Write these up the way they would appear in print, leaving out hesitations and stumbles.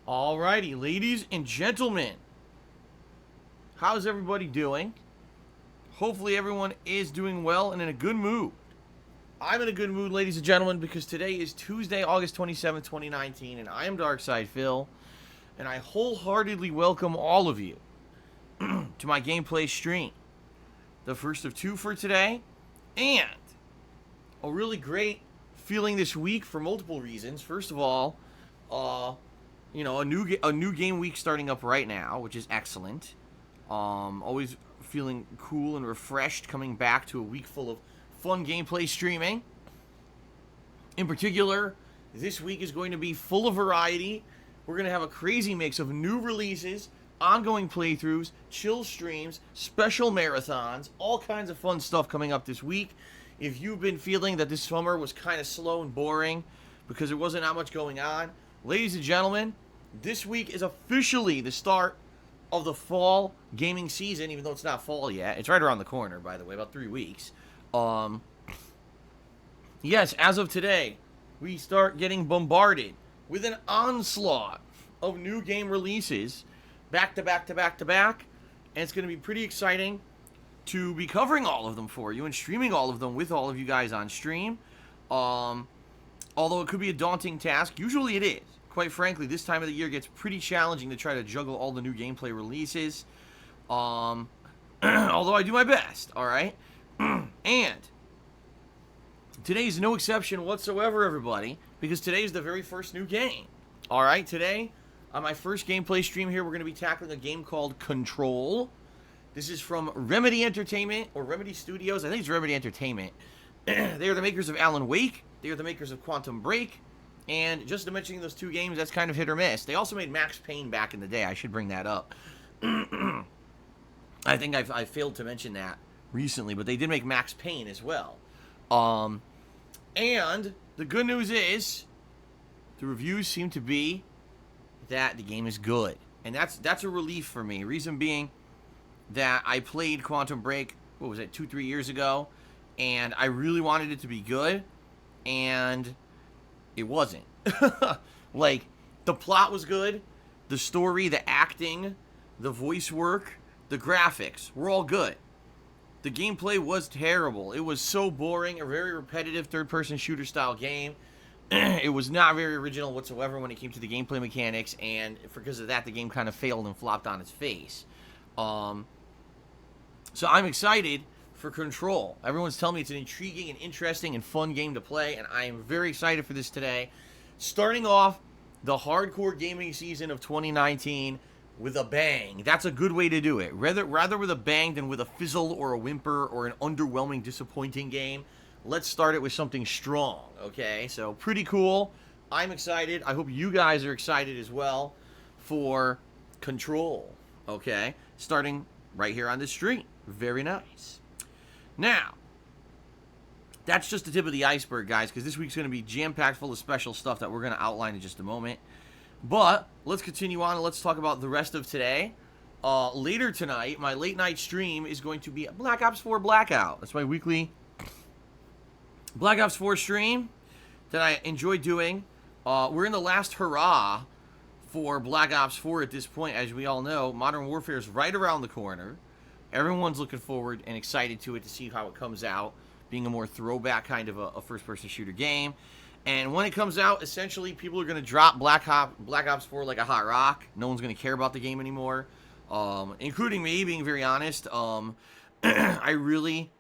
Alrighty, ladies and gentlemen, how's everybody doing? Hopefully everyone is doing well and in a good mood. I'm in a good mood, ladies and gentlemen, because today is Tuesday, August 27th, 2019, and I am Darkside Phil, and I wholeheartedly welcome all of you to my gameplay stream. The first of two for today, and a really great feeling this week for multiple reasons. First of all, a new game week starting up right now, which is excellent. Always feeling cool and refreshed coming back to a week full of fun gameplay streaming. In particular, this week is going to be full of variety. We're going to have a crazy mix of new releases, ongoing playthroughs, chill streams, special marathons, all kinds of fun stuff coming up this week. If you've been feeling that this summer was kind of slow and boring because there wasn't that much going on, ladies and gentlemen, this week is officially the start of the fall gaming season, even though it's not fall yet. It's right around the corner, by the way, about 3 weeks. Yes, as of today, we start getting bombarded with an onslaught of new game releases back to back to back to back, and it's going to be pretty exciting to be covering all of them for you and streaming all of them with all of you guys on stream. Although it could be a daunting task, usually it is. Quite frankly, this time of the year gets pretty challenging to try to juggle all the new gameplay releases. Although I do my best, alright? And today's no exception whatsoever, everybody, because today's the very first new game. Alright, today, on my first gameplay stream here, we're going to be tackling a game called Control. This is from Remedy Entertainment, or Remedy Studios. I think it's Remedy Entertainment. They are the makers of Alan Wake. They are the makers of Quantum Break. And just to mention those two games, that's kind of hit or miss. They also made Max Payne back in the day. I should bring that up. I think I failed to mention that recently, but they did make Max Payne as well. And the good news is, the reviews seem to be that the game is good. And that's a relief for me. Reason being that I played Quantum Break, 2-3 years ago, and I really wanted it to be good, and it wasn't. Like, the plot was good, the story, the acting, the voice work, the graphics were all good. The gameplay was terrible. It was so boring, a very repetitive third-person shooter style game. It was not very original whatsoever when it came to the gameplay mechanics, and because of that, the game kind of failed and flopped on its face. So I'm excited for Control. Everyone's telling me it's an intriguing and interesting and fun game to play, and I am very excited for this today. Starting off the hardcore gaming season of 2019 with a bang. That's a good way to do it. Rather with a bang than with a fizzle or a whimper or an underwhelming, disappointing game. Let's start it with something strong, okay? So, pretty cool. I'm excited. I hope you guys are excited as well for Control, okay? Starting right here on this stream. Very nice. Now, that's just the tip of the iceberg, guys, because this week's going to be jam-packed full of special stuff that we're going to outline in just a moment. But let's continue on and let's talk about the rest of today. Later tonight, my late-night stream is going to be Black Ops 4 Blackout. That's my weekly Black Ops 4 stream that I enjoy doing. We're in the last hurrah for Black Ops 4 at this point. As we all know, Modern Warfare is right around the corner. Everyone's looking forward and excited to it to see how it comes out, being a more throwback kind of a first-person shooter game. And when it comes out, essentially, people are going to drop Black Ops 4 like a hot rock. No one's going to care about the game anymore, including me, being very honest. I really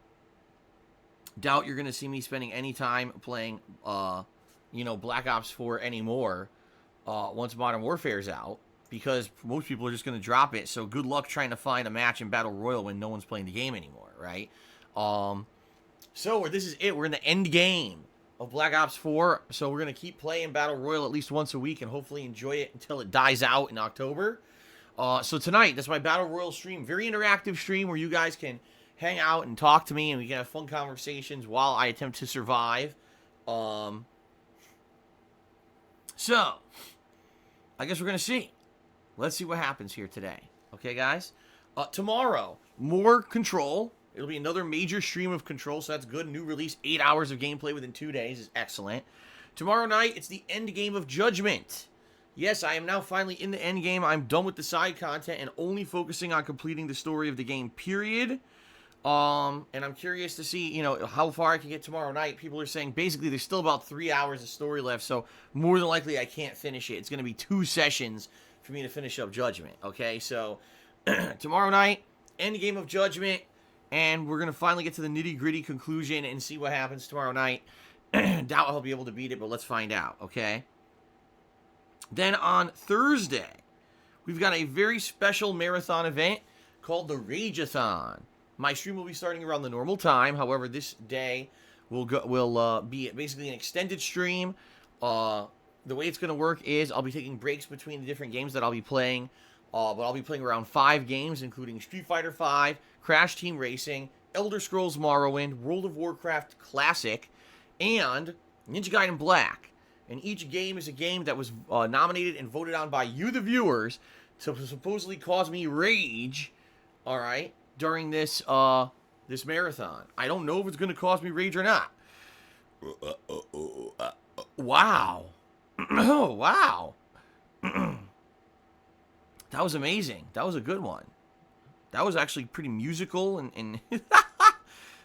doubt you're going to see me spending any time playing, Black Ops 4 anymore once Modern Warfare's out, because most people are just going to drop it. So good luck trying to find a match in Battle Royale when no one's playing the game anymore, right? So this is it. We're in the end game of Black Ops 4. So we're going to keep playing Battle Royale at least once a week and hopefully enjoy it until it dies out in October. So tonight, that's my Battle Royale stream. Very interactive stream where you guys can hang out and talk to me and we can have fun conversations while I attempt to survive. So, I guess we're going to see. Let's see what happens here today. Okay, guys? Tomorrow, more Control. It'll be another major stream of Control, so that's good. New release, 8 hours of gameplay within 2 days is excellent. Tomorrow night, it's the end game of Judgment. Yes, I am now finally in the end game. I'm done with the side content and only focusing on completing the story of the game, period. And I'm curious to see, how far I can get tomorrow night. People are saying basically there's still about 3 hours of story left, so more than likely I can't finish it. It's going to be 2 sessions for me to finish up Judgment, okay? So tomorrow night, end game of Judgment, and we're going to finally get to the nitty-gritty conclusion and see what happens tomorrow night. Doubt I'll be able to beat it, but let's find out, okay? Then on Thursday, we've got a very special marathon event called the Rageathon. My stream will be starting around the normal time. However, this day will be basically an extended stream. The way it's going to work is I'll be taking breaks between the different games that I'll be playing. But I'll be playing around 5 games, including Street Fighter V, Crash Team Racing, Elder Scrolls Morrowind, World of Warcraft Classic, and Ninja Gaiden Black. And each game is a game that was nominated and voted on by you, the viewers, to supposedly cause me rage, all right, during this this marathon. I don't know if it's going to cause me rage or not. Wow. Oh, wow. That was amazing. That was a good one. That was actually pretty musical and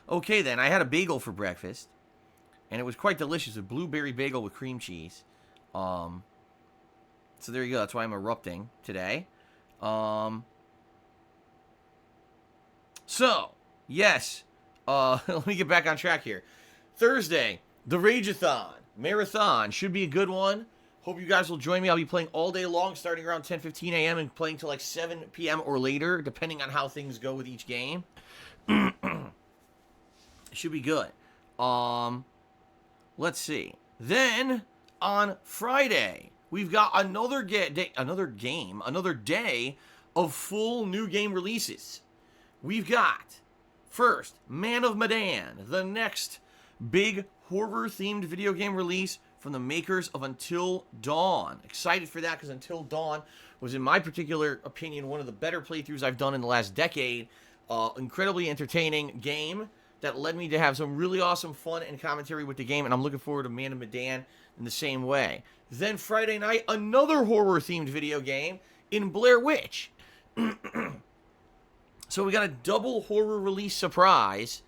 Okay, then. I had a bagel for breakfast. And it was quite delicious. A blueberry bagel with cream cheese. So there you go. That's why I'm erupting today. So, yes. Let me get back on track here. Thursday, the Rageathon. Marathon. Should be a good one. Hope you guys will join me. I'll be playing all day long, starting around 10:15 a.m. and playing till like 7 p.m. or later, depending on how things go with each game. It should be good. Let's see. Then, on Friday, we've got another day of full new game releases. We've got, first, Man of Medan, the next big horror-themed video game release from the makers of Until Dawn. Excited for that because Until Dawn was, in my particular opinion, one of the better playthroughs I've done in the last decade. Incredibly entertaining game that led me to have some really awesome fun and commentary with the game, and I'm looking forward to Man of Medan in the same way. Then Friday night, another horror-themed video game in Blair Witch. So we got a double horror release surprise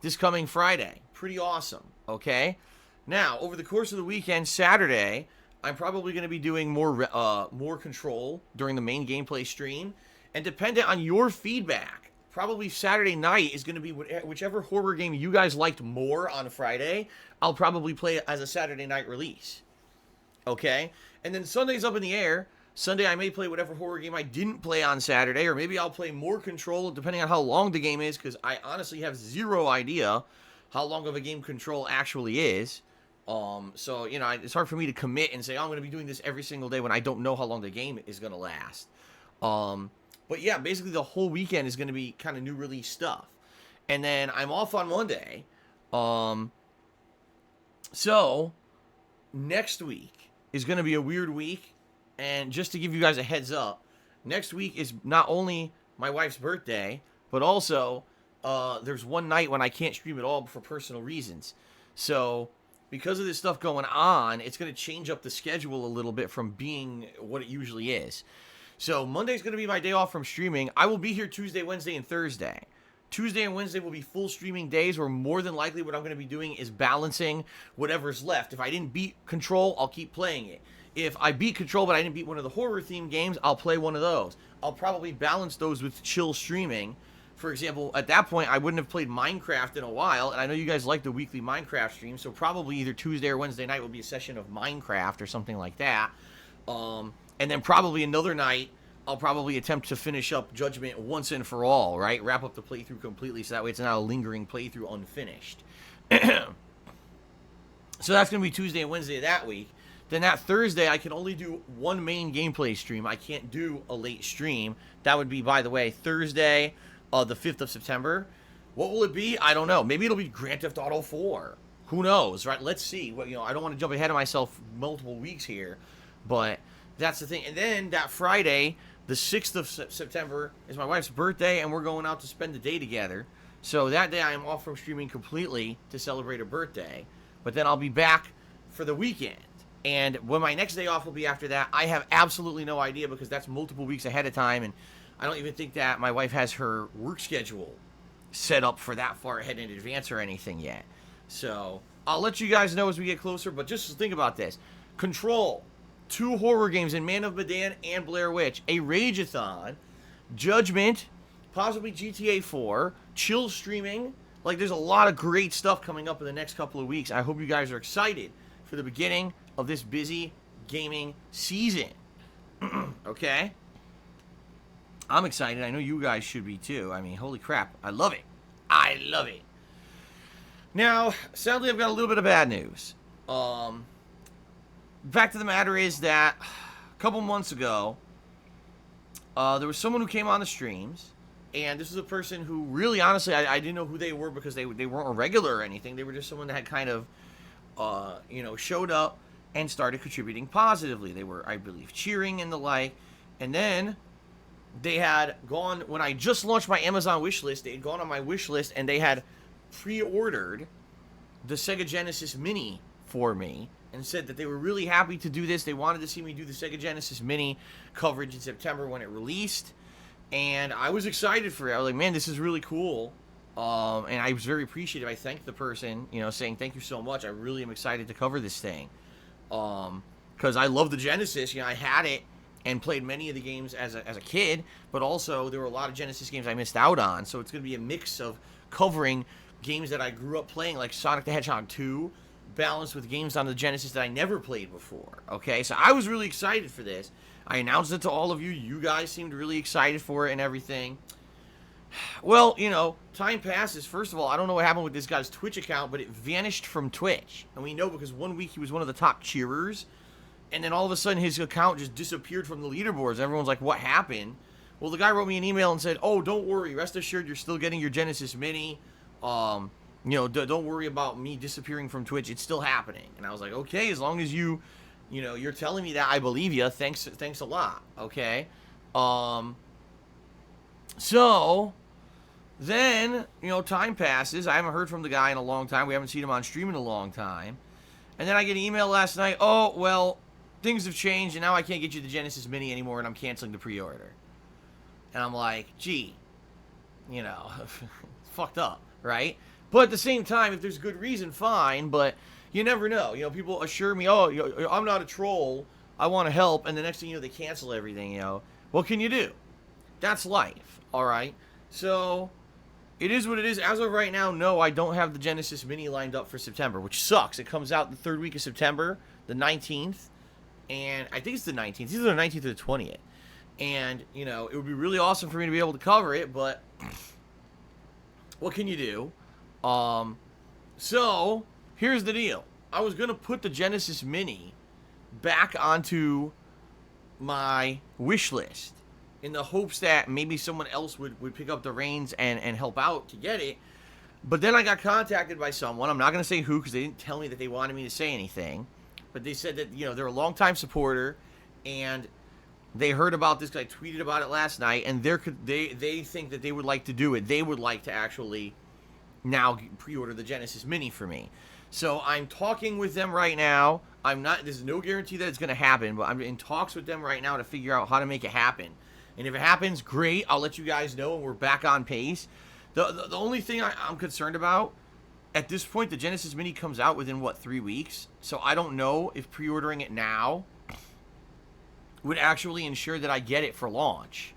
this coming Friday. Pretty awesome, okay? Now, over the course of the weekend, Saturday, I'm probably going to be doing more Control during the main gameplay stream, and dependent on your feedback, probably Saturday night is going to be whichever horror game you guys liked more on Friday, I'll probably play it as a Saturday night release. Okay? And then Sunday's up in the air. Sunday I may play whatever horror game I didn't play on Saturday, or maybe I'll play more Control depending on how long the game is, because I honestly have zero idea how long of a game Control actually is. So, it's hard for me to commit and say, I'm going to be doing this every single day when I don't know how long the game is going to last. But yeah, basically the whole weekend is going to be kind of new release stuff. And then I'm off on Monday. So, next week is going to be a weird week. And just to give you guys a heads up, next week is not only my wife's birthday, but also there's one night when I can't stream at all for personal reasons. So, because of this stuff going on, it's going to change up the schedule a little bit from being what it usually is. So Monday's going to be my day off from streaming. I will be here Tuesday, Wednesday, and Thursday. Tuesday and Wednesday will be full streaming days where more than likely what I'm going to be doing is balancing whatever's left. If I didn't beat Control, I'll keep playing it. If I beat Control but I didn't beat one of the horror-themed games, I'll play one of those. I'll probably balance those with chill streaming. For example, at that point, I wouldn't have played Minecraft in a while, and I know you guys like the weekly Minecraft stream, so probably either Tuesday or Wednesday night will be a session of Minecraft or something like that. And then probably another night, I'll probably attempt to finish up Judgment once and for all, right? Wrap up the playthrough completely so that way it's not a lingering playthrough unfinished. So that's going to be Tuesday and Wednesday that week. Then that Thursday, I can only do one main gameplay stream. I can't do a late stream. That would be, by the way, Thursday, the 5th of September. What will it be? I don't know. Maybe it'll be Grand Theft Auto 4. Who knows, right? Let's see. Well, I don't want to jump ahead of myself multiple weeks here, but that's the thing. And then that Friday, the 6th of September, is my wife's birthday, and we're going out to spend the day together. So that day I am off from streaming completely to celebrate her birthday. But then I'll be back for the weekend. And when my next day off will be after that, I have absolutely no idea, because that's multiple weeks ahead of time, and I don't even think that my wife has her work schedule set up for that far ahead in advance or anything yet. So I'll let you guys know as we get closer, but just think about this. Control, 2 horror games in Man of Medan and Blair Witch, a Rageathon, Judgment, possibly GTA 4, chill streaming. Like, there's a lot of great stuff coming up in the next couple of weeks. I hope you guys are excited for the beginning of this busy gaming season. Okay? I'm excited. I know you guys should be too. I mean, holy crap. I love it. I love it. Now, sadly, I've got a little bit of bad news. Fact of the matter is that a couple months ago, there was someone who came on the streams, and this is a person who really, honestly, I didn't know who they were, because they weren't a regular or anything. They were just someone that had kind of, showed up and started contributing positively. They were, I believe, cheering and the like. And then they had gone, when I just launched my Amazon wish list, they had gone on my wish list and they had pre-ordered the Sega Genesis Mini for me, and said that they were really happy to do this. They wanted to see me do the Sega Genesis Mini coverage in September when it released. And I was excited for it. I was like, man, this is really cool. And I was very appreciative. I thanked the person, saying, thank you so much. I really am excited to cover this thing. Because I love the Genesis. I had it and played many of the games as a kid, but also there were a lot of Genesis games I missed out on. So it's going to be a mix of covering games that I grew up playing, like Sonic the Hedgehog 2, balanced with games on the Genesis that I never played before. Okay, so I was really excited for this. I announced it to all of you. You guys seemed really excited for it and everything. Well, time passes. First of all, I don't know what happened with this guy's Twitch account, but it vanished from Twitch. And we know because one week he was one of the top cheerers, and then all of a sudden his account just disappeared from the leaderboards. Everyone's like, what happened? Well, the guy wrote me an email and said, oh, don't worry. Rest assured, you're still getting your Genesis Mini. Don't worry about me disappearing from Twitch. It's still happening. And I was like, okay, as long as you're telling me that, I believe you. Thanks a lot. Okay. So then, time passes. I haven't heard from the guy in a long time. We haven't seen him on stream in a long time. And then I get an email last night. Oh, well, things have changed, and now I can't get you the Genesis Mini anymore, and I'm canceling the pre-order. And I'm like, gee, fucked up, right? But at the same time, if there's good reason, fine, but you never know. People assure me, oh, I'm not a troll. I want to help, and the next thing you know, they cancel everything, What can you do? That's life, all right? So it is what it is. As of right now, no, I don't have the Genesis Mini lined up for September, which sucks. It comes out the third week of September, the 19th, and I think it's the 19th. It's either the 19th or the 20th. And, it would be really awesome for me to be able to cover it, but what can you do? So here's the deal. I was going to put the Genesis Mini back onto my wish list in the hopes that maybe someone else would pick up the reins and help out to get it. But then I got contacted by someone. I'm not going to say who, because they didn't tell me that they wanted me to say anything. But they said that, they're a longtime supporter, and they heard about this, because I tweeted about it last night, and they think that they would like to do it. They would like to actually now pre-order the Genesis Mini for me. So I'm talking with them right now. There's no guarantee that it's going to happen, but I'm in talks with them right now to figure out how to make it happen. And if it happens, great. I'll let you guys know, and we're back on pace. The only thing I'm concerned about, at this point, the Genesis Mini comes out within, 3 weeks? So I don't know if pre-ordering it now would actually ensure that I get it for launch.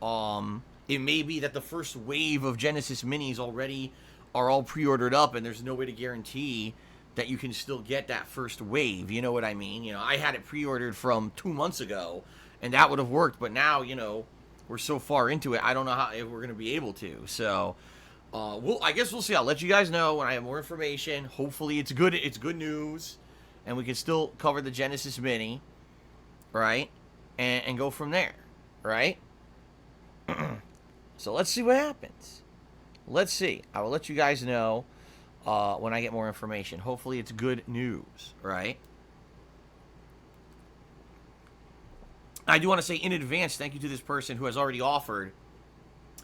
It may be that the first wave of Genesis Minis already are all pre-ordered up, and there's no way to guarantee that you can still get that first wave. You know what I mean? I had it pre-ordered from 2 months ago, and that would have worked. But now, we're so far into it, I don't know if we're going to be able to. So, I guess we'll see. I'll let you guys know when I have more information. Hopefully, it's good. It's good news, and we can still cover the Genesis Mini, right? And go from there, right? So let's see what happens. Let's see. I will let you guys know when I get more information. Hopefully, it's good news, right? I do want to say in advance, thank you to this person who has already offered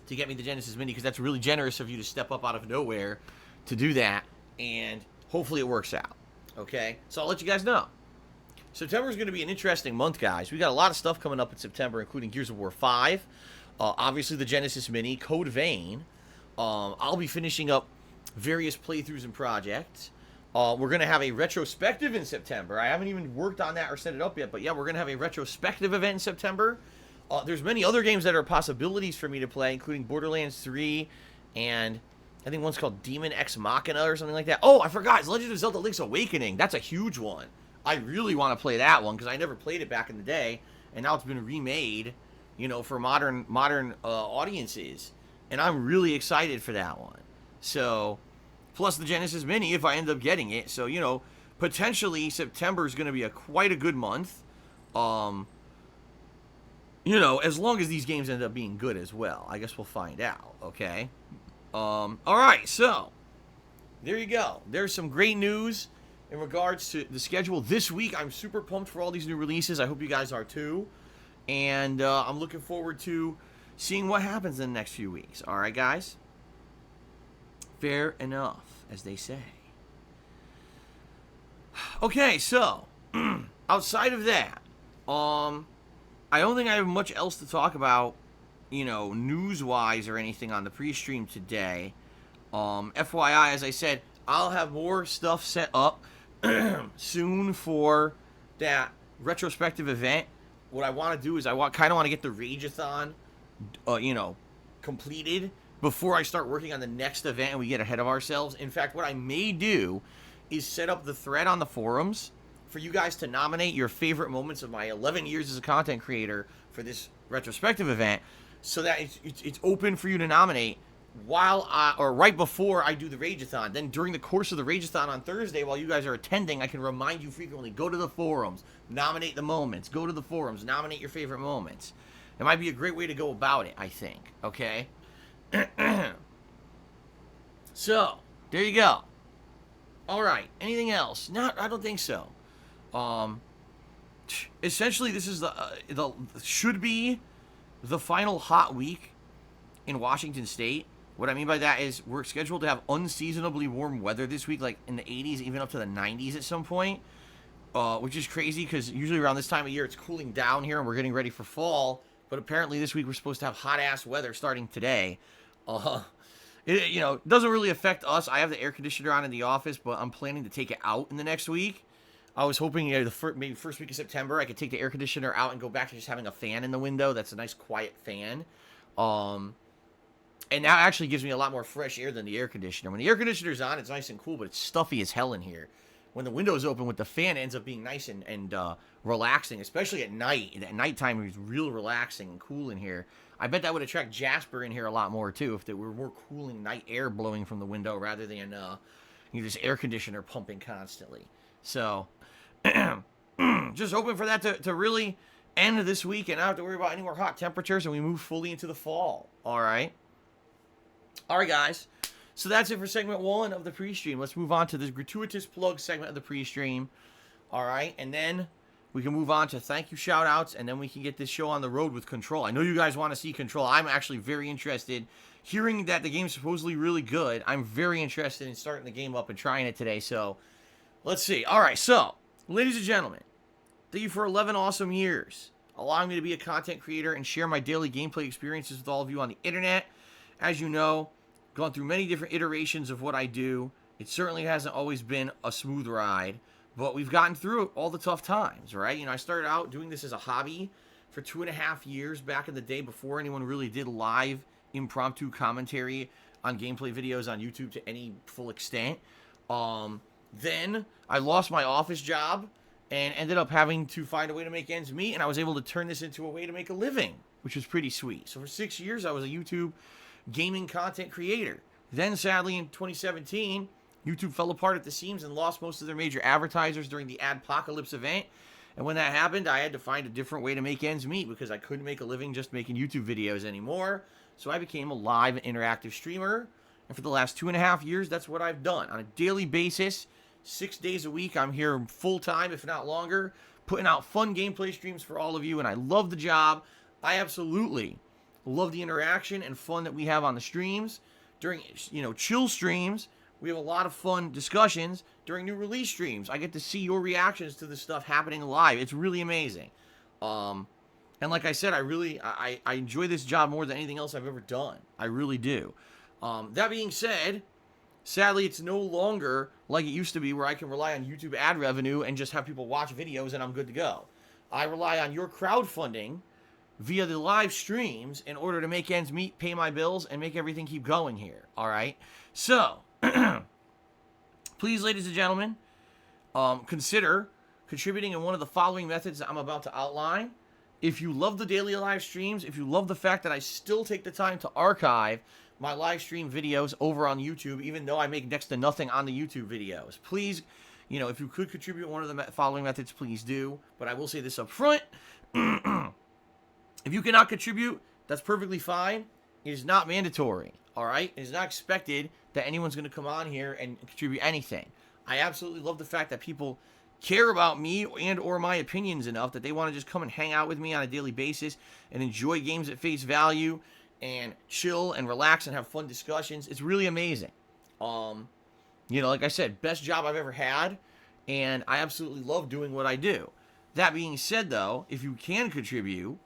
to get me the Genesis Mini, because that's really generous of you to step up out of nowhere to do that, and hopefully it works out, okay? So I'll let you guys know. September is going to be an interesting month, guys. We got a lot of stuff coming up in September, including Gears of War 5, obviously the Genesis Mini, Code Vein. I'll be finishing up various playthroughs and projects. We're going to have a retrospective in September. I haven't even worked on that or set it up yet, but yeah, we're going to have a retrospective event in September. There's many other games that are possibilities for me to play, including Borderlands 3, and I think one's called Demon Ex Machina or something like that. Oh, I forgot, it's Legend of Zelda Link's Awakening. That's a huge one. I really want to play that one because I never played it back in the day, and now it's been remade, you know, for modern audiences, and I'm really excited for that one. So, plus the Genesis Mini if I end up getting it. So, you know, potentially September is going to be quite a good month. You know, as long as these games end up being good as well. I guess we'll find out, okay? All right, so there you go. There's some great news in regards to the schedule this week. I'm super pumped for all these new releases. I hope you guys are too. And I'm looking forward to seeing what happens in the next few weeks. All right, guys? Fair enough, as they say. Okay, so outside of that, I don't think I have much else to talk about, you know, news-wise or anything on the pre-stream today. FYI, as I said, I'll have more stuff set up soon for that retrospective event. What I want to do is I kind of want to get the Rageathon, you know, completed before I start working on the next event and we get ahead of ourselves. In fact, what I may do is set up the thread on the forums for you guys to nominate your favorite moments of my 11 years as a content creator for this retrospective event, so that it's open for you to nominate or right before I do the Rageathon. Then during the course of the Rageathon on Thursday, while you guys are attending, I can remind you frequently, go to the forums, nominate the moments, go to the forums, nominate your favorite moments. It might be a great way to go about it, I think, okay? So, there you go. All right, anything else? No, I don't think so. Essentially, this is should be the final hot week in Washington State. What I mean by that is we're scheduled to have unseasonably warm weather this week, like in the 80s, even up to the 90s at some point, which is crazy because usually around this time of year it's cooling down here and we're getting ready for fall. But apparently this week we're supposed to have hot-ass weather starting today. It, you know, doesn't really affect us. I have the air conditioner on in the office, but I'm planning to take it out in the next week. I was hoping maybe first week of September I could take the air conditioner out and go back to just having a fan in the window. That's a nice quiet fan. And that actually gives me a lot more fresh air than the air conditioner. When the air conditioner's on, it's nice and cool, but it's stuffy as hell in here. When the window's open with the fan, it ends up being nice and relaxing, especially at night. At nighttime, it's real relaxing and cool in here. I bet that would attract Jasper in here a lot more, too, if there were more cooling night air blowing from the window rather than this air conditioner pumping constantly. So, just hoping for that to really end this week and not have to worry about any more hot temperatures and we move fully into the fall. All right, guys. So that's it for segment 1 of the pre-stream. Let's move on to this gratuitous plug segment of the pre-stream. All right, and then we can move on to thank you shout-outs, and then we can get this show on the road with Control. I know you guys want to see Control. I'm actually very interested. Hearing that the game's supposedly really good, I'm very interested in starting the game up and trying it today. So let's see. All right, so ladies and gentlemen, thank you for 11 awesome years, allowing me to be a content creator and share my daily gameplay experiences with all of you on the internet. As you know, gone through many different iterations of what I do. It certainly hasn't always been a smooth ride, but we've gotten through all the tough times, right? You know, I started out doing this as a hobby for 2.5 years back in the day before anyone really did live impromptu commentary on gameplay videos on YouTube to any full extent. Then I lost my office job and ended up having to find a way to make ends meet, and I was able to turn this into a way to make a living, which was pretty sweet. So for 6 years, I was a YouTube gaming content creator. Then, sadly, in 2017, YouTube fell apart at the seams and lost most of their major advertisers during the Adpocalypse event. And when that happened, I had to find a different way to make ends meet because I couldn't make a living just making YouTube videos anymore. So I became a live and interactive streamer. And for the last 2.5 years, that's what I've done. On a daily basis, 6 days a week, I'm here full-time, if not longer, putting out fun gameplay streams for all of you. And I love the job. I absolutely love the interaction and fun that we have on the streams. During, chill streams, we have a lot of fun discussions. during new release streams. I get to see your reactions to the stuff happening live. It's really amazing. And like I said, I enjoy this job more than anything else I've ever done. I really do. That being said, sadly, it's no longer like it used to be where I can rely on YouTube ad revenue and just have people watch videos and I'm good to go. I rely on your crowdfunding via the live streams in order to make ends meet, pay my bills, and make everything keep going here. All right? So, please, ladies and gentlemen, consider contributing in one of the following methods that I'm about to outline. If you love the daily live streams, if you love the fact that I still take the time to archive my live stream videos over on YouTube, even though I make next to nothing on the YouTube videos, please, if you could contribute one of the following methods, please do. But I will say this up front. If you cannot contribute, that's perfectly fine. It is not mandatory, all right? It is not expected that anyone's going to come on here and contribute anything. I absolutely love the fact that people care about me and or my opinions enough that they want to just come and hang out with me on a daily basis and enjoy games at face value and chill and relax and have fun discussions. It's really amazing. Like I said, best job I've ever had, and I absolutely love doing what I do. That being said, though, if you can contribute,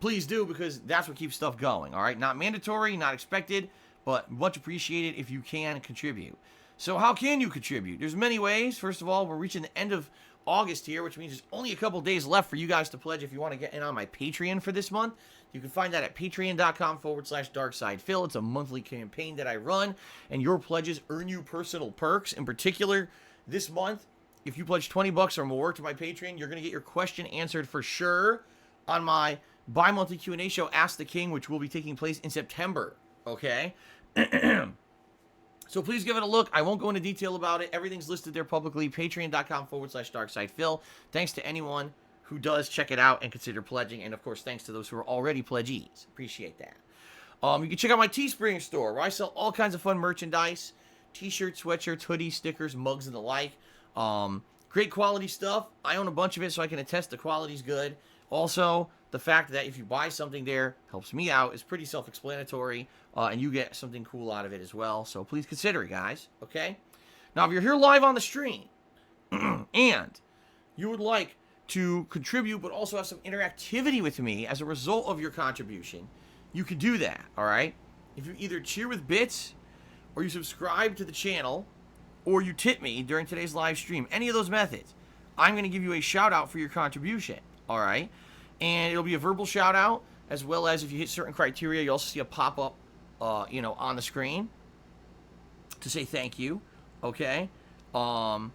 please do, because that's what keeps stuff going, all right? Not mandatory, not expected, but much appreciated if you can contribute. So how can you contribute? There's many ways. First of all, we're reaching the end of August here, which means there's only a couple days left for you guys to pledge if you want to get in on my Patreon for this month. You can find that at patreon.com/darksidephil. It's a monthly campaign that I run, and your pledges earn you personal perks. In particular, this month, if you pledge $20 or more to my Patreon, you're going to get your question answered for sure on my bi-monthly Q&A show, Ask the King, which will be taking place in September, okay? So please give it a look. I won't go into detail about it. Everything's listed there publicly, patreon.com/darksidephil. Thanks to anyone who does check it out and consider pledging, and of course, thanks to those who are already pledgees. Appreciate that. You can check out my Teespring store, where I sell all kinds of fun merchandise, t-shirts, sweatshirts, hoodies, stickers, mugs, and the like. Great quality stuff. I own a bunch of it, so I can attest the quality's good. Also, the fact that if you buy something there, helps me out, is pretty self-explanatory, and you get something cool out of it as well. So please consider it, guys, okay? Now, if you're here live on the stream, and you would like to contribute but also have some interactivity with me as a result of your contribution, you can do that, all right? If you either cheer with bits, or you subscribe to the channel, or you tip me during today's live stream, any of those methods, I'm going to give you a shout-out for your contribution, all right? And it'll be a verbal shout-out, as well as if you hit certain criteria, you'll also see a pop-up, on the screen to say thank you, okay? Now,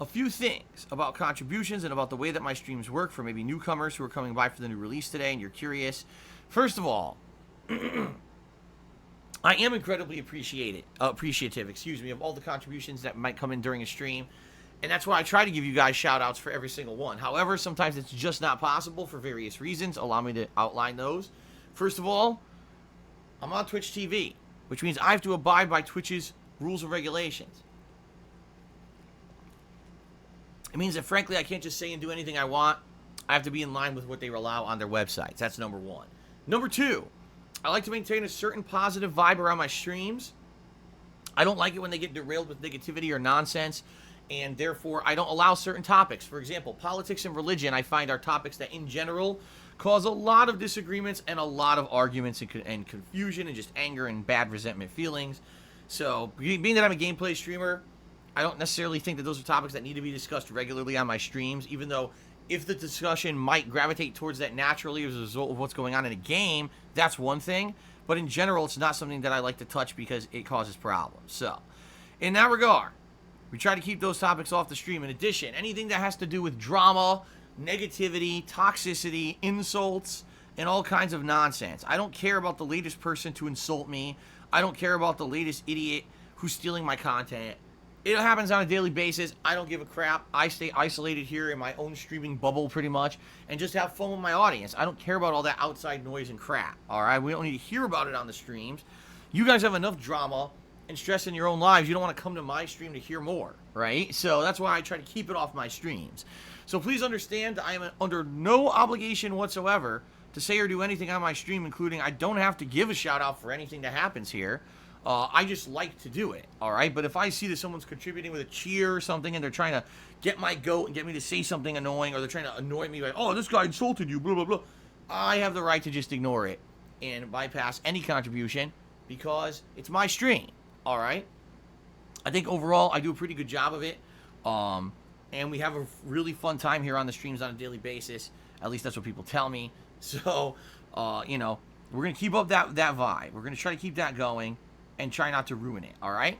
a few things about contributions and about the way that my streams work for maybe newcomers who are coming by for the new release today and you're curious. First of all, I am incredibly appreciative, of all the contributions that might come in during a stream. And that's why I try to give you guys shout-outs for every single one. However, sometimes it's just not possible for various reasons. Allow me to outline those. First of all, I'm on Twitch TV, which means I have to abide by Twitch's rules and regulations. It means that, frankly, I can't just say and do anything I want. I have to be in line with what they allow on their websites. That's number one. Number two, I like to maintain a certain positive vibe around my streams. I don't like it when they get derailed with negativity or nonsense, and therefore I don't allow certain topics. For example, politics and religion, I find, are topics that in general cause a lot of disagreements and a lot of arguments and confusion and just anger and bad resentment feelings. So, being that I'm a gameplay streamer, I don't necessarily think that those are topics that need to be discussed regularly on my streams, even though if the discussion might gravitate towards that naturally as a result of what's going on in a game, that's one thing. But in general, it's not something that I like to touch because it causes problems. So, in that regard, we try to keep those topics off the stream. In addition, anything that has to do with drama, negativity, toxicity, insults, and all kinds of nonsense. I don't care about the latest person to insult me. I don't care about the latest idiot who's stealing my content. It happens on a daily basis. I don't give a crap. I stay isolated here in my own streaming bubble pretty much and just have fun with my audience. I don't care about all that outside noise and crap, all right? We don't need to hear about it on the streams. You guys have enough drama and stress in your own lives. You don't want to come to my stream to hear more, right? So that's why I try to keep it off my streams. So please understand I am under no obligation whatsoever to say or do anything on my stream, including I don't have to give a shout out for anything that happens here. I just like to do it, all right? But if I see that someone's contributing with a cheer or something and they're trying to get my goat and get me to say something annoying, or they're trying to annoy me like, oh, this guy insulted you, blah, blah, blah, I have the right to just ignore it and bypass any contribution because it's my stream, all right? I think overall I do a pretty good job of it, and we have a really fun time here on the streams on a daily basis. At least that's what people tell me. So, you know, we're going to keep up that vibe. We're going to try to keep that going and try not to ruin it, all right?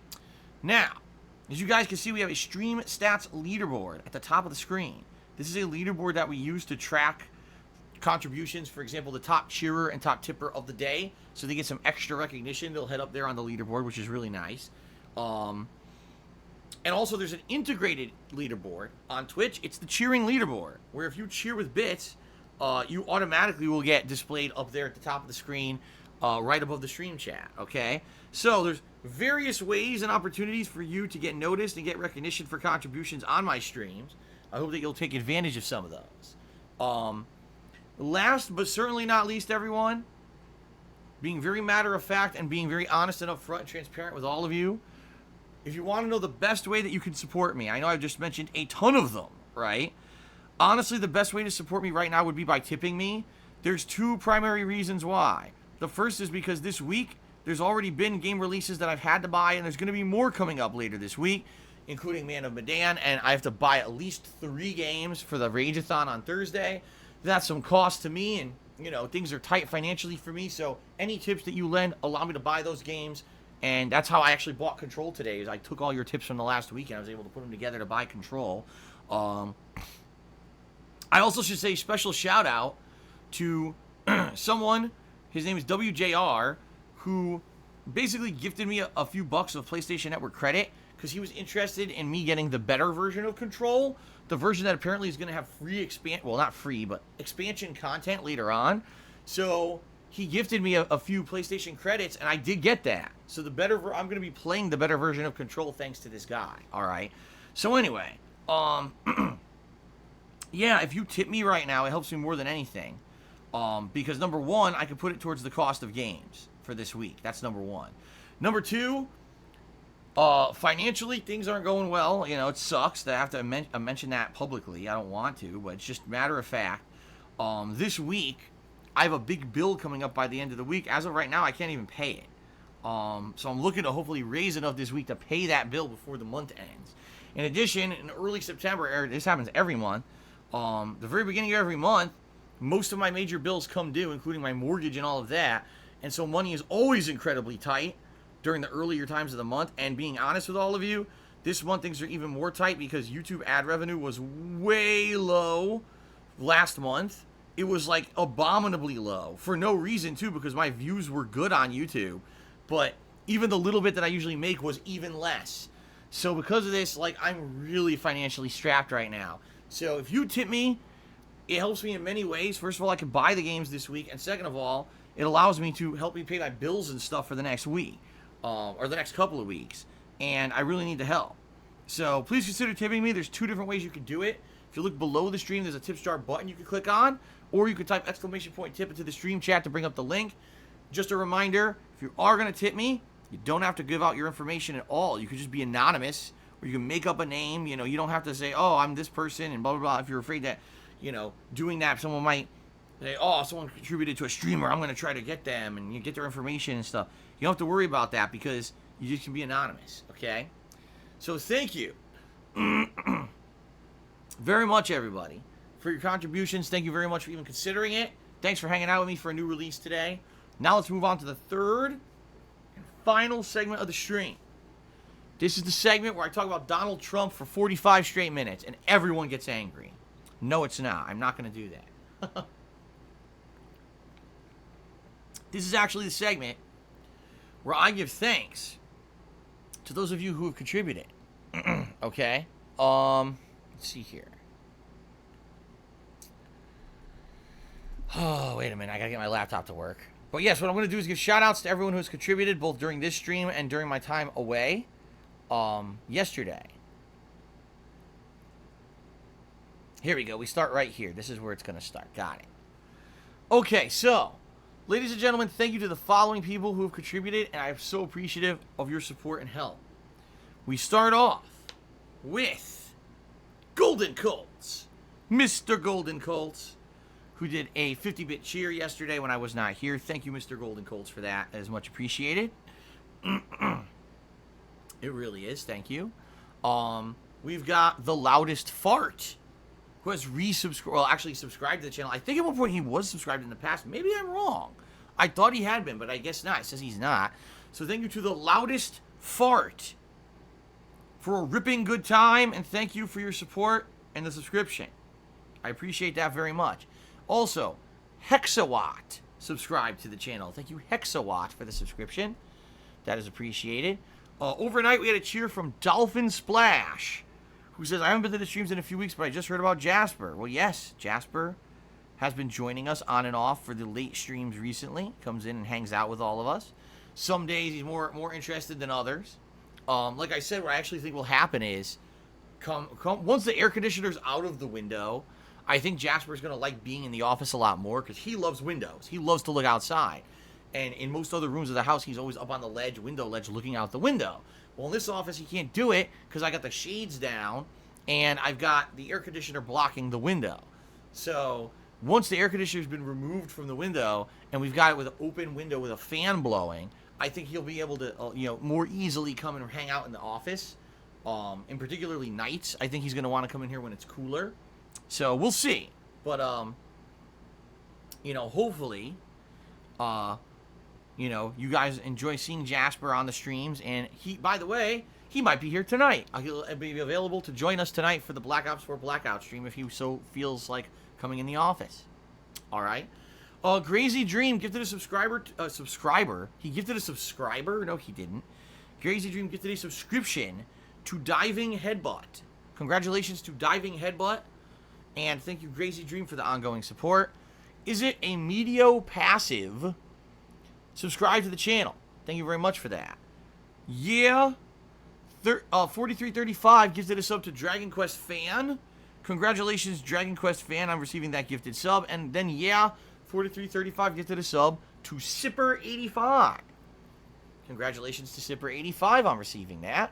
Now, as you guys can see, we have a stream stats leaderboard at the top of the screen. This is a leaderboard that we use to track contributions, for example, the top cheerer and top tipper of the day, so they get some extra recognition. They'll head up there on the leaderboard, which is really nice. And also, there's an integrated leaderboard on Twitch. It's the cheering leaderboard, where if you cheer with bits, you automatically will get displayed up there at the top of the screen, right above the stream chat, okay? So there's various ways and opportunities for you to get noticed and get recognition for contributions on my streams. I hope that you'll take advantage of some of those. Last but certainly not least, everyone, being very matter-of-fact and being very honest and upfront and transparent with all of you, if you want to know the best way that you can support me, I know I've just mentioned a ton of them, right? Honestly, the best way to support me right now would be by tipping me. There's two primary reasons why. The first is because this week, there's already been game releases that I've had to buy, and there's going to be more coming up later this week, including Man of Medan, and I have to buy at least 3 games for the Rageathon on Thursday. That's some cost to me, and, you know, things are tight financially for me, so any tips that you lend allow me to buy those games, and that's how I actually bought Control today, is I took all your tips from the last week, and I was able to put them together to buy Control. I also should say special shout out to someone, his name is WJR, who basically gifted me a few bucks of PlayStation Network credit because he was interested in me getting the better version of Control, the version that apparently is going to have free well, not free, but expansion content later on. So he gifted me a few PlayStation credits, and I did get that. So the better I'm going to be playing the better version of Control thanks to this guy. All right. So anyway, yeah, if you tip me right now, it helps me more than anything. Because number one, I can put it towards the cost of games for this week. That's number one. Number two, financially, things aren't going well. You know, it sucks to have to mention that publicly. I don't want to, but it's just matter of fact. This week, I have a big bill coming up by the end of the week. As of right now, I can't even pay it. So I'm looking to hopefully raise enough this week to pay that bill before the month ends. In addition, in early September, this happens every month, the very beginning of every month, most of my major bills come due, including my mortgage and all of that. And so money is always incredibly tight during the earlier times of the month. And being honest with all of you, this month things are even more tight because YouTube ad revenue was way low last month. It was like abominably low for no reason too, because my views were good on YouTube. But even the little bit that I usually make was even less. So because of this, like, I'm really financially strapped right now. So if you tip me, it helps me in many ways. First of all, I can buy the games this week. And second of all, it allows me to help me pay my bills and stuff for the next week. Or the next couple of weeks. And I really need the help. So please consider tipping me. There's 2 different ways you can do it. If you look below the stream, there's a tip jar button you can click on. Or you can type !tip into the stream chat to bring up the link. Just a reminder, if you are going to tip me, you don't have to give out your information at all. You can just be anonymous. Or you can make up a name. You know, you don't have to say, oh, I'm this person and blah, blah, blah. If you're afraid that, you know, doing that, someone might say, oh, someone contributed to a streamer, I'm going to try to get them and you get their information and stuff. You don't have to worry about that because you just can be anonymous, okay? So thank you very much, everybody, for your contributions. Thank you very much for even considering it. Thanks for hanging out with me for a new release today. Now let's move on to the third and final segment of the stream. This is the segment where I talk about Donald Trump for 45 straight minutes and everyone gets angry. No, it's not. I'm not going to do that. This is actually the segment where I give thanks to those of you who have contributed. Okay? Let's see here. Oh, wait a minute. I gotta get my laptop to work. But yes, what I'm going to do is give shout-outs to everyone who has contributed, both during this stream and during my time away yesterday. Here we go. We start right here. This is where it's going to start. Got it. Okay, so Ladies and gentlemen, thank you to the following people who have contributed, and I'm so appreciative of your support and help. We start off with Golden Colts, Mr. Golden Colts, who did a 50-bit cheer yesterday when I was not here. Thank you, Mr. Golden Colts, for that. That is much appreciated. It really is. Thank you. We've got The Loudest Fart, who has actually subscribed to the channel. I think at one point he was subscribed in the past. Maybe I'm wrong. I thought he had been, but I guess not. It says he's not. So thank you to The Loudest Fart for a ripping good time, and thank you for your support and the subscription. I appreciate that very much. Also, Hexawatt subscribed to the channel. Thank you, Hexawatt, for the subscription. That is appreciated. Overnight, we had a cheer from Dolphin Splash, who says, I haven't been to the streams in a few weeks, but I just heard about Jasper. Well, yes, Jasper has been joining us on and off for the late streams recently. Comes in and hangs out with all of us. Some days he's more interested than others. Like I said, what I actually think will happen is, once the air conditioner's out of the window, I think Jasper's going to like being in the office a lot more because he loves windows. He loves to look outside. And in most other rooms of the house, he's always up on the window ledge, looking out the window. Well, in this office, he can't do it because I got the shades down and I've got the air conditioner blocking the window. So once the air conditioner's been removed from the window and we've got it with an open window with a fan blowing, I think he'll be able to, more easily come and hang out in the office. And particularly nights, I think he's going to want to come in here when it's cooler. So we'll see. But, hopefully, you guys enjoy seeing Jasper on the streams. And by the way, he might be here tonight. He'll be available to join us tonight for the Black Ops 4 Blackout stream if he so feels like coming in the office. All right. Crazy Dream gifted a subscriber. He gifted a subscriber. No, he didn't. Crazy Dream gifted a subscription to Diving Headbutt. Congratulations to Diving Headbutt. And thank you, Crazy Dream, for the ongoing support. Is it a Medio Passive? Subscribe to the channel. Thank you very much for that. Yeah. 4335 gifted a sub to Dragon Quest Fan. Congratulations, Dragon Quest Fan, on receiving that gifted sub. And then, 4335 gifted a sub to Sipper85. Congratulations to Sipper85 on receiving that.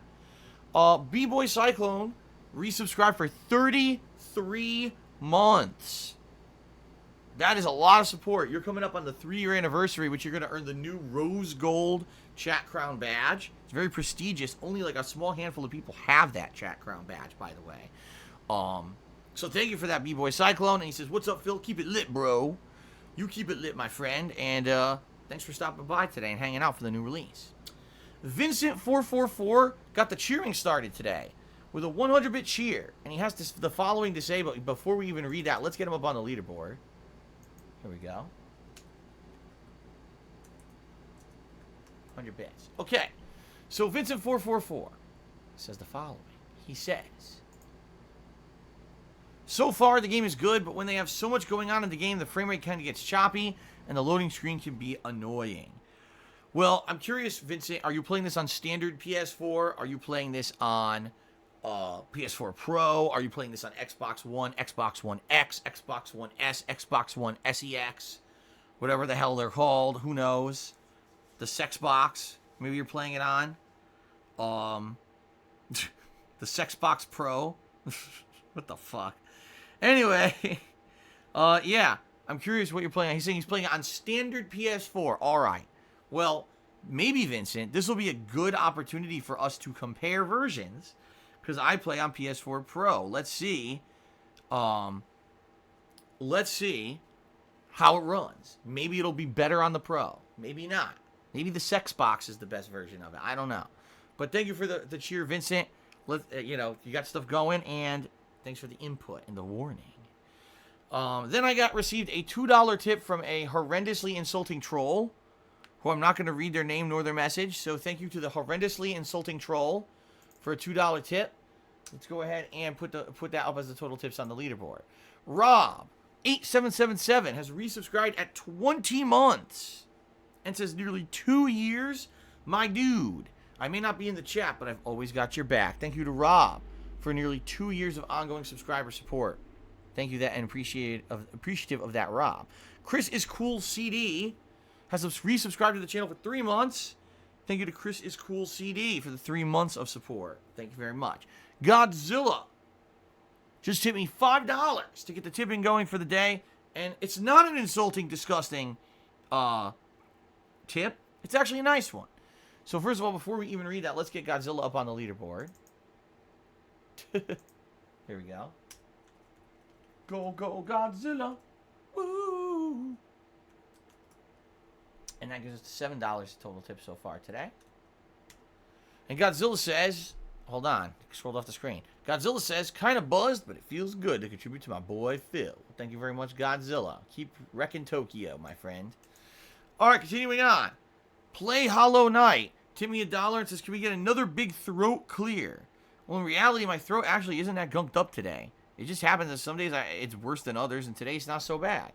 B-Boy Cyclone resubscribed for 33 months. That is a lot of support. You're coming up on the 3-year anniversary, which you're going to earn the new Rose Gold Chat Crown badge. It's very prestigious. Only like a small handful of people have that Chat Crown badge, by the way. So thank you for that, B-Boy Cyclone. And he says, what's up, Phil? Keep it lit, bro. You keep it lit, my friend. And thanks for stopping by today and hanging out for the new release. Vincent444 got the cheering started today with a 100-bit cheer. And he has the following to say, but before we even read that, let's get him up on the leaderboard. Here we go. 100 bits. Okay. So Vincent444 says the following. He says, so far the game is good, but when they have so much going on in the game, the frame rate kind of gets choppy and the loading screen can be annoying. Well, I'm curious, Vincent, are you playing this on standard PS4? Are you playing this on PS4 Pro? Are you playing this on Xbox One, Xbox One X, Xbox One S, Xbox One SEX, whatever the hell they're called? Who knows? The Sex Box, maybe you're playing it on. The Sex Box Pro. What the fuck? Anyway, yeah, I'm curious what you're playing on. He's saying he's playing on standard PS4. All right. Well, maybe, Vincent, this will be a good opportunity for us to compare versions, because I play on PS4 Pro. Let's see. Let's see how it runs. Maybe it'll be better on the Pro. Maybe not. Maybe the Sex Box is the best version of it. I don't know. But thank you for the cheer, Vincent. You got stuff going, and thanks for the input and the warning. Then I received a $2 tip from a horrendously insulting troll, who I'm not going to read their name nor their message. So thank you to the horrendously insulting troll for a $2 tip. Let's go ahead and put that up as the total tips on the leaderboard. Rob8777 has resubscribed at 20 months and says nearly 2 years. My dude, I may not be in the chat, but I've always got your back. Thank you to Rob for nearly 2 years of ongoing subscriber support. Thank you and appreciative of that, Rob. Chris is cool CD has resubscribed to the channel for 3 months. Thank you to Chris is Cool CD for the 3 months of support. Thank you very much. Godzilla just tipped me $5 to get the tipping going for the day. And it's not an insulting, disgusting tip. It's actually a nice one. So first of all, before we even read that, let's get Godzilla up on the leaderboard. Here we go. Go, go, Godzilla. Woo! And that gives us $7 total tip so far today. And Godzilla says, hold on, scrolled off the screen. Godzilla says, kind of buzzed, but it feels good to contribute to my boy Phil. Thank you very much, Godzilla. Keep wrecking Tokyo, my friend. All right, continuing on. Play Hollow Knight. Tip me $1 and says, can we get another big throat clear? Well, in reality, my throat actually isn't that gunked up today. It just happens that some days it's worse than others, and today it's not so bad.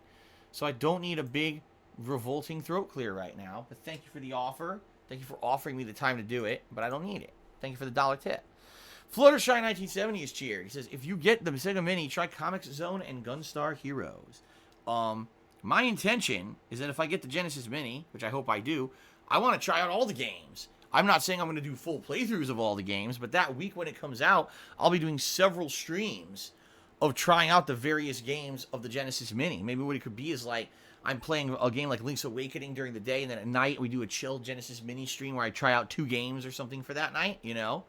So I don't need a big, revolting throat clear right now. But thank you for the offer. Thank you for offering me the time to do it, but I don't need it. Thank you for the $1 tip. Fluttershy 1970 is cheered. He says, if you get the Sega Mini, try Comics Zone and Gunstar Heroes. My intention is that if I get the Genesis Mini, which I hope I do, I want to try out all the games. I'm not saying I'm going to do full playthroughs of all the games, but that week when it comes out, I'll be doing several streams of trying out the various games of the Genesis Mini. Maybe what it could be is like, I'm playing a game like Link's Awakening during the day, and then at night we do a chill Genesis Mini stream where I try out 2 games or something for that night, you know?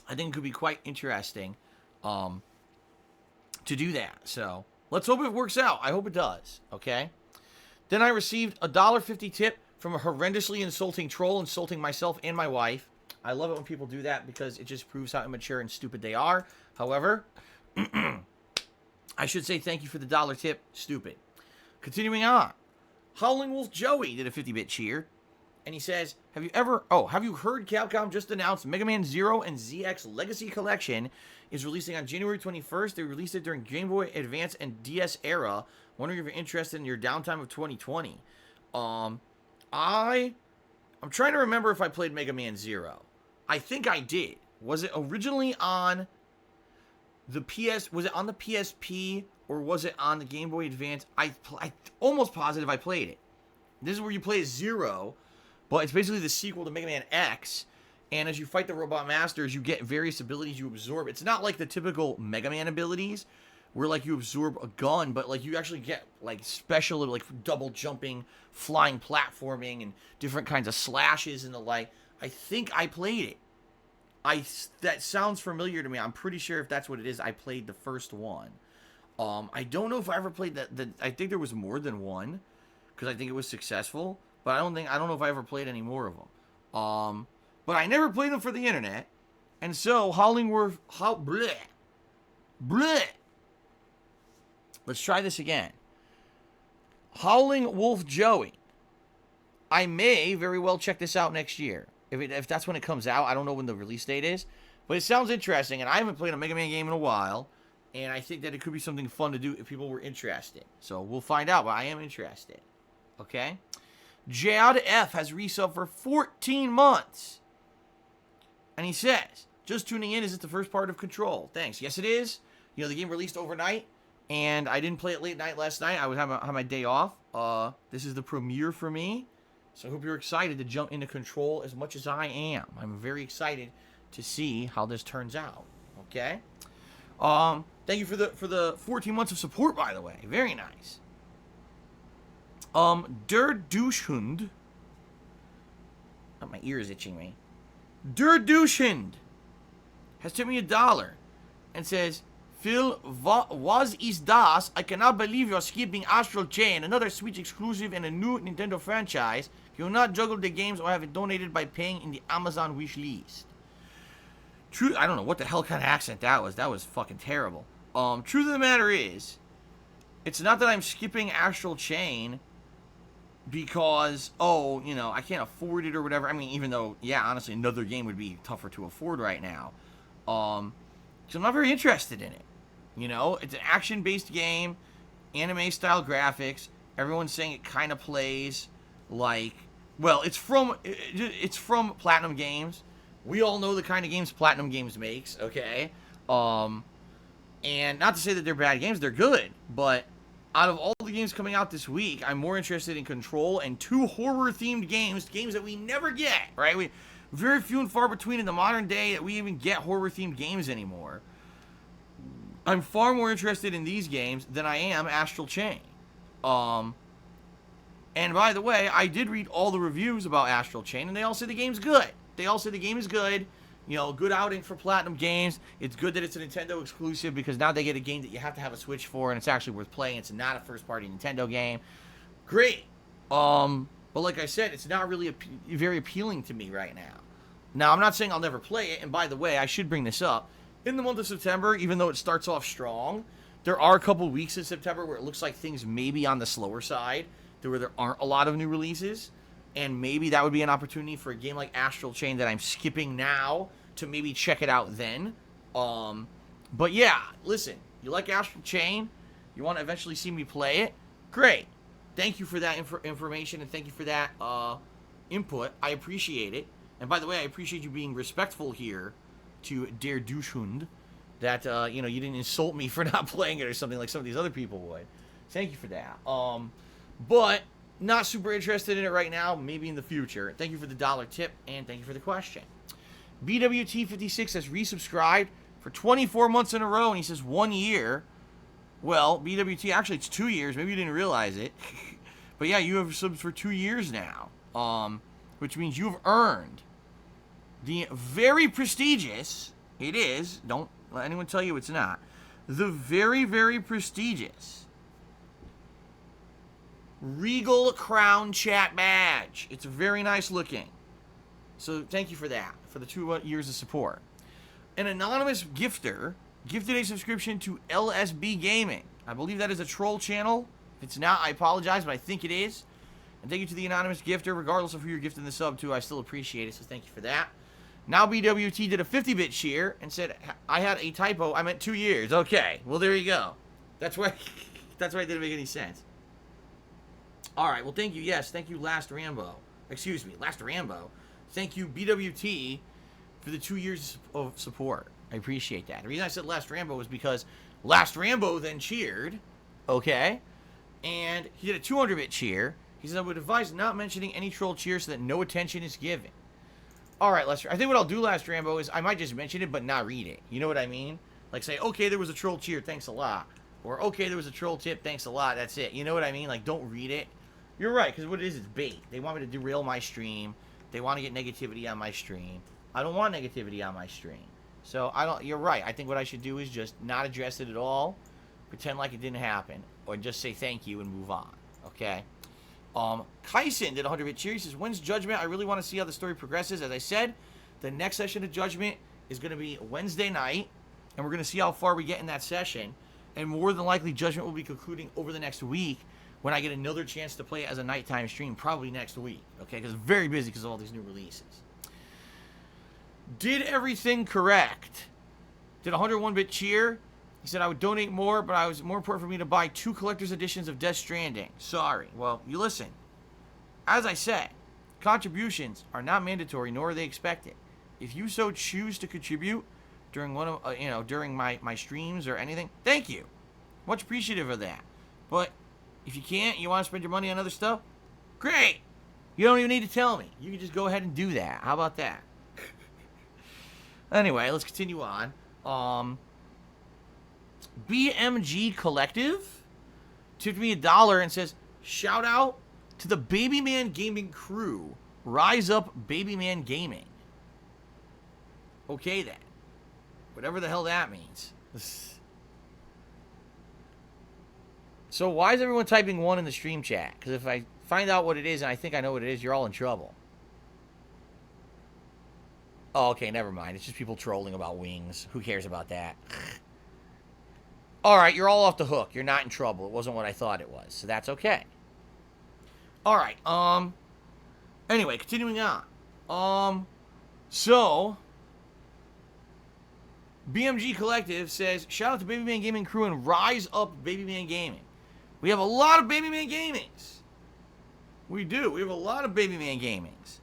I think it could be quite interesting to do that. So, let's hope it works out. I hope it does, okay? Then I received a $1.50 tip from a horrendously insulting troll insulting myself and my wife. I love it when people do that because it just proves how immature and stupid they are. However, I should say thank you for the $1 tip. Stupid. Continuing on. Howling Wolf Joey did a 50-bit cheer. And he says, have you heard Capcom just announced Mega Man Zero and ZX Legacy Collection is releasing on January 21st. They released it during Game Boy Advance and DS era. Wondering if you're interested in your downtime of 2020. I'm trying to remember if I played Mega Man Zero. I think I did. Was it originally on the was it on the PSP or was it on the Game Boy Advance? I almost positive I played it. This is where you play as Zero, but it's basically the sequel to Mega Man X. And as you fight the Robot Masters, you get various abilities you absorb. It's not like the typical Mega Man abilities, where like you absorb a gun, but like you actually get like special, like double jumping, flying platforming, and different kinds of slashes and the like. I think I played it. That sounds familiar to me. I'm pretty sure if that's what it is, I played the first one. I don't know if I ever played that. I think there was more than one, because I think it was successful. But I don't know if I ever played any more of them. But I never played them for the internet, and so bleh. Let's try this again. Howling Wolf Joey. I may very well check this out next year. If that's when it comes out. I don't know when the release date is. But it sounds interesting, and I haven't played a Mega Man game in a while. And I think that it could be something fun to do if people were interested. So we'll find out, but I am interested. Okay? Jad F has resubbed for 14 months. And he says, just tuning in, is it the first part of Control? Thanks. Yes, it is. You know, the game released overnight. And I didn't play it late night last night. I would have my day off. This is the premiere for me. So I hope you're excited to jump into Control as much as I am. I'm very excited to see how this turns out. Okay? Thank you for the 14 months of support, by the way. Very nice. Der Duschhund. Oh, my ear is itching me. Der Duschhund has tipped me $1 and says, Phil, was is das? I cannot believe you're skipping Astral Chain, another Switch exclusive and a new Nintendo franchise. You will not juggle the games or have it donated by paying in the Amazon wish list. True, I don't know what the hell kind of accent that was. That was fucking terrible. Truth of the matter is, it's not that I'm skipping Astral Chain because, I can't afford it or whatever. I mean, even though, yeah, honestly, another game would be tougher to afford right now. So I'm not very interested in it. It's an action-based game, anime-style graphics. Everyone's saying it kind of plays like, well, it's from Platinum Games. We all know the kind of games Platinum Games makes, okay? And not to say that they're bad games, they're good, but out of all the games coming out this week, I'm more interested in Control and 2 horror-themed games that we never get, right? We very few and far between in the modern day that we even get horror-themed games anymore. I'm far more interested in these games than I am Astral Chain. And by the way, I did read all the reviews about Astral Chain, and they all say the game's good. They all say the game is good. You know, good outing for Platinum Games. It's good that it's a Nintendo exclusive because now they get a game that you have to have a Switch for, and it's actually worth playing. It's not a first-party Nintendo game. Great. But like I said, it's not really very appealing to me right now. Now, I'm not saying I'll never play it, and by the way, I should bring this up. In the month of September, even though it starts off strong, there are a couple weeks in September where it looks like things may be on the slower side, where there aren't a lot of new releases, and maybe that would be an opportunity for a game like Astral Chain that I'm skipping now to maybe check it out then. But yeah, listen, you like Astral Chain, you want to eventually see me play it, great. Thank you for that information, and thank you for that input. I appreciate it. And by the way, I appreciate you being respectful here to Der Duschhund, that you know, you didn't insult me for not playing it or something like some of these other people would. Thank you for that. But not super interested in it right now, maybe in the future. Thank you for the $1 tip, and thank you for the question. BWT56 has resubscribed for 24 months in a row, and he says 1 year. Well, BWT, actually it's 2 years. Maybe you didn't realize it. But yeah, you have subs for 2 years now, which means you've earned the very prestigious, it is, don't let anyone tell you it's not, the very, very prestigious Regal Crown Chat Badge. It's very nice looking. So thank you for that, for the 2 years of support. An anonymous gifter gifted a subscription to DSPGaming. I believe that is a troll channel. If it's not, I apologize, but I think it is. And thank you to the anonymous gifter, regardless of who you're gifting the sub to. I still appreciate it, so thank you for that. Now BWT did a 50-bit cheer and said, I had a typo. I meant 2 years. Okay, well, there you go. That's why it didn't make any sense. All right, well, thank you. Yes, thank you, Last Rambo. Excuse me, Last Rambo. Thank you, BWT, for the 2 years of support. I appreciate that. The reason I said Last Rambo was because Last Rambo then cheered, okay? And he did a 200-bit cheer. He said, I would advise not mentioning any troll cheers so that no attention is given. All right, Lester. I think what I'll do, Last Rambo, is I might just mention it but not read it. You know what I mean? Like say, okay, there was a troll cheer, thanks a lot. Or, okay, there was a troll tip, thanks a lot, that's it. You know what I mean? Like, don't read it. You're right, because what it is bait. They want me to derail my stream. They want to get negativity on my stream. I don't want negativity on my stream. So, you're right. I think what I should do is just not address it at all, pretend like it didn't happen, or just say thank you and move on, okay? Kyson did 100-bit cheer. He says, when's Judgment? I really want to see how the story progresses. As I said, the next session of Judgment is going to be Wednesday night, and we're going to see how far we get in that session. And more than likely, Judgment will be concluding over the next week when I get another chance to play it as a nighttime stream, probably next week, okay? Because I'm very busy because of all these new releases. Did everything correct. Did 101-bit cheer. He said, I would donate more, but it was more important for me to buy 2 collector's editions of Death Stranding. Sorry. Well, you listen. As I said, contributions are not mandatory, nor are they expected. If you so choose to contribute during one of, during my streams or anything, thank you. Much appreciative of that. But if you can't, you want to spend your money on other stuff, great. You don't even need to tell me. You can just go ahead and do that. How about that? Anyway, let's continue on. BMG Collective tipped me $1 and says, shout out to the Babyman Gaming crew. Rise up, Babyman Gaming. Okay then. Whatever the hell that means. So why is everyone typing 1 in the stream chat? Because if I find out what it is and I think I know what it is, you're all in trouble. Oh, okay, never mind. It's just people trolling about wings. Who cares about that? Alright, you're all off the hook. You're not in trouble. It wasn't what I thought it was. So that's okay. Alright, anyway, continuing on. So BMG Collective says, shout out to Babyman Gaming crew and rise up Babyman Gaming. We have a lot of Babyman Gamings. We do. We have a lot of Babyman Gamings.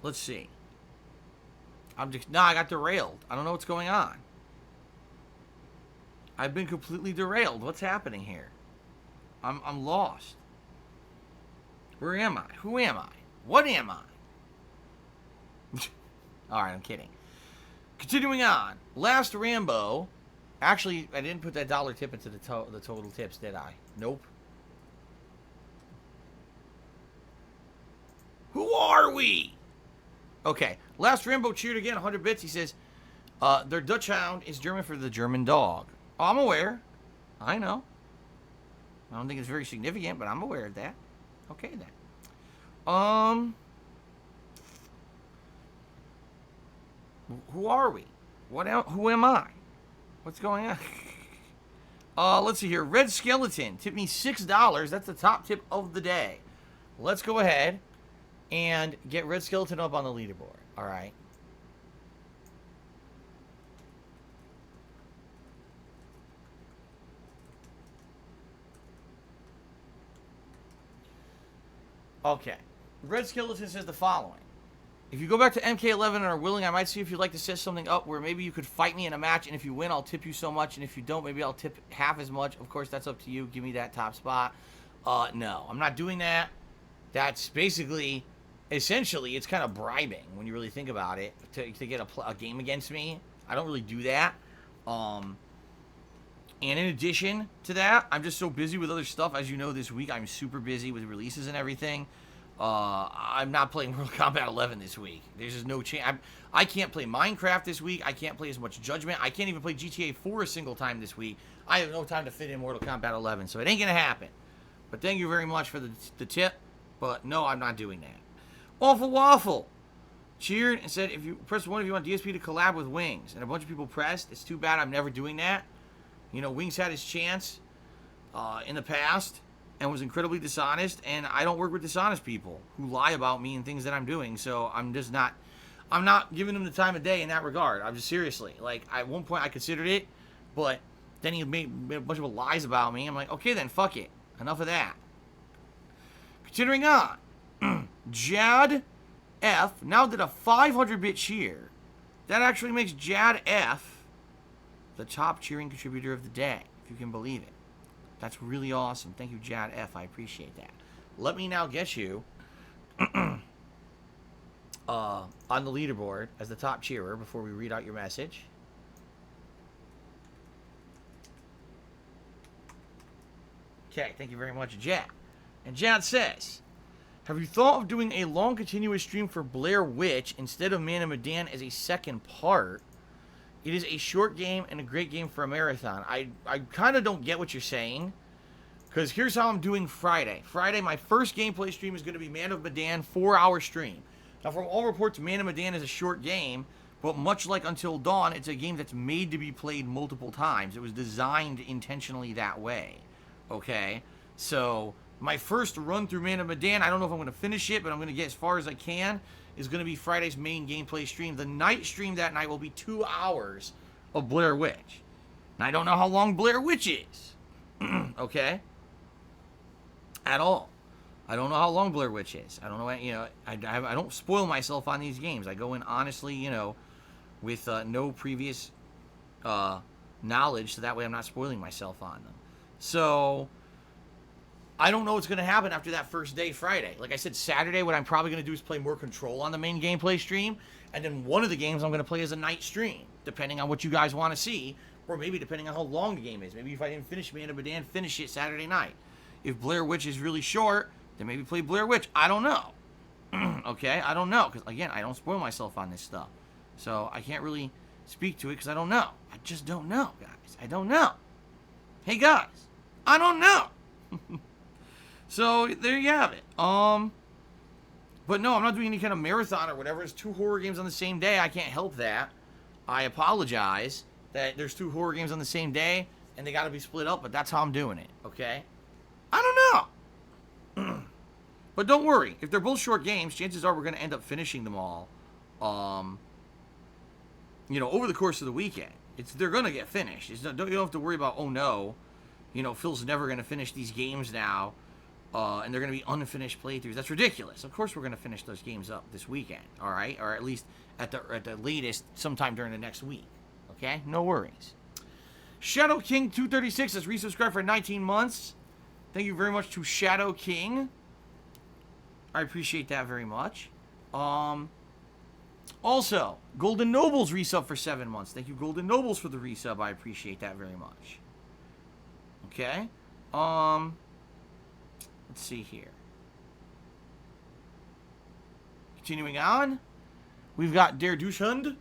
Let's see. No, I got derailed. I don't know what's going on. I've been completely derailed. What's happening here? I'm lost. Where am I? Who am I? What am I? Alright, I'm kidding. Continuing on. Last Rambo. Actually, I didn't put that dollar tip into the total tips, did I? Nope. Who are we? Okay. Last Rambo cheered again, 100 bits. He says, their Dutch Hound is German for the German dog. Oh, I'm aware. I know. I don't think it's very significant, but I'm aware of that. Okay, then. Who are we? Who am I? What's going on? Let's see here. Red Skeleton tipped me $6. That's the top tip of the day. Let's go ahead and get Red Skeleton up on the leaderboard. All right. Okay. Red Skeleton says the following. If you go back to MK11 and are willing, I might see if you'd like to set something up where maybe you could fight me in a match, and if you win, I'll tip you so much, and if you don't, maybe I'll tip half as much. Of course, that's up to you. Give me that top spot. No, I'm not doing that. That's basically, essentially, it's kind of bribing when you really think about it to get a game against me. I don't really do that. And in addition to that, I'm just so busy with other stuff. As you know, this week I'm super busy with releases and everything. I'm not playing Mortal Kombat 11 this week. There's just no chance. I can't play Minecraft this week. I can't play as much Judgment. I can't even play GTA 4 a single time this week. I have no time to fit in Mortal Kombat 11, so it ain't gonna happen. But thank you very much for the tip. But no, I'm not doing that. Awful Waffle cheered and said, if you press 1 if you want DSP to collab with Wings. And a bunch of people pressed. It's too bad I'm never doing that. You know, Wings had his chance in the past and was incredibly dishonest, and I don't work with dishonest people who lie about me and things that I'm doing, so I'm not giving him the time of day in that regard. I'm just seriously, like, at one point I considered it, but then he made a bunch of lies about me. I'm like, okay then, fuck it. Enough of that. Continuing on. Jad F. now did a 500-bit cheer. That actually makes Jad F. the top cheering contributor of the day, if you can believe it. That's really awesome. Thank you, Jad F. I appreciate that. Let me now get you on the leaderboard as the top cheerer before we read out your message. Okay, thank you very much, Jad. And Jad says, have you thought of doing a long continuous stream for Blair Witch instead of Man of Medan as a second part? It is a short game and a great game for a marathon. I kind of don't get what you're saying, because here's how I'm doing Friday. Friday, my first gameplay stream is going to be Man of Medan, 4-hour stream. Now, from all reports, Man of Medan is a short game, but much like Until Dawn, it's a game that's made to be played multiple times. It was designed intentionally that way, okay? So, my first run through Man of Medan, I don't know if I'm going to finish it, but I'm going to get as far as I can, is going to be Friday's main gameplay stream. The night stream that night will be 2 hours of Blair Witch. And I don't know how long Blair Witch is. Okay? At all. I don't know how long Blair Witch is. I don't know, you know, I don't spoil myself on these games. I go in honestly, you know, with no previous knowledge, so that way I'm not spoiling myself on them. So, I don't know what's going to happen after that first day, Friday. Like I said, Saturday, what I'm probably going to do is play more Control on the main gameplay stream. And then one of the games I'm going to play is a night stream, depending on what you guys want to see. Or maybe depending on how long the game is. Maybe if I didn't finish Man of Medan, finish it Saturday night. If Blair Witch is really short, then maybe play Blair Witch. I don't know. Okay? I don't know. Because, again, I don't spoil myself on this stuff. So, I can't really speak to it because I don't know. I just don't know, guys. I don't know. Hey, guys. I don't know. So, there you have it. But no, I'm not doing any kind of marathon or whatever. It's 2 horror games on the same day. I can't help that. I apologize that there's 2 horror games on the same day, and they gotta be split up, but that's how I'm doing it, okay? I don't know. But don't worry. If they're both short games, chances are we're gonna end up finishing them all, you know, over the course of the weekend. They're gonna get finished. You don't have to worry about, oh no, you know, Phil's never gonna finish these games now. And they're going to be unfinished playthroughs. That's ridiculous. Of course we're going to finish those games up this weekend, all right? Or at least at the latest sometime during the next week, okay? No worries. Shadow King 236 has resubscribed for 19 months. Thank you very much to Shadow King. I appreciate that very much. Also, Golden Nobles resub for 7 months. Thank you, Golden Nobles, for the resub. I appreciate that very much. Okay. Let's see here. Continuing on, we've got Der Duschhund,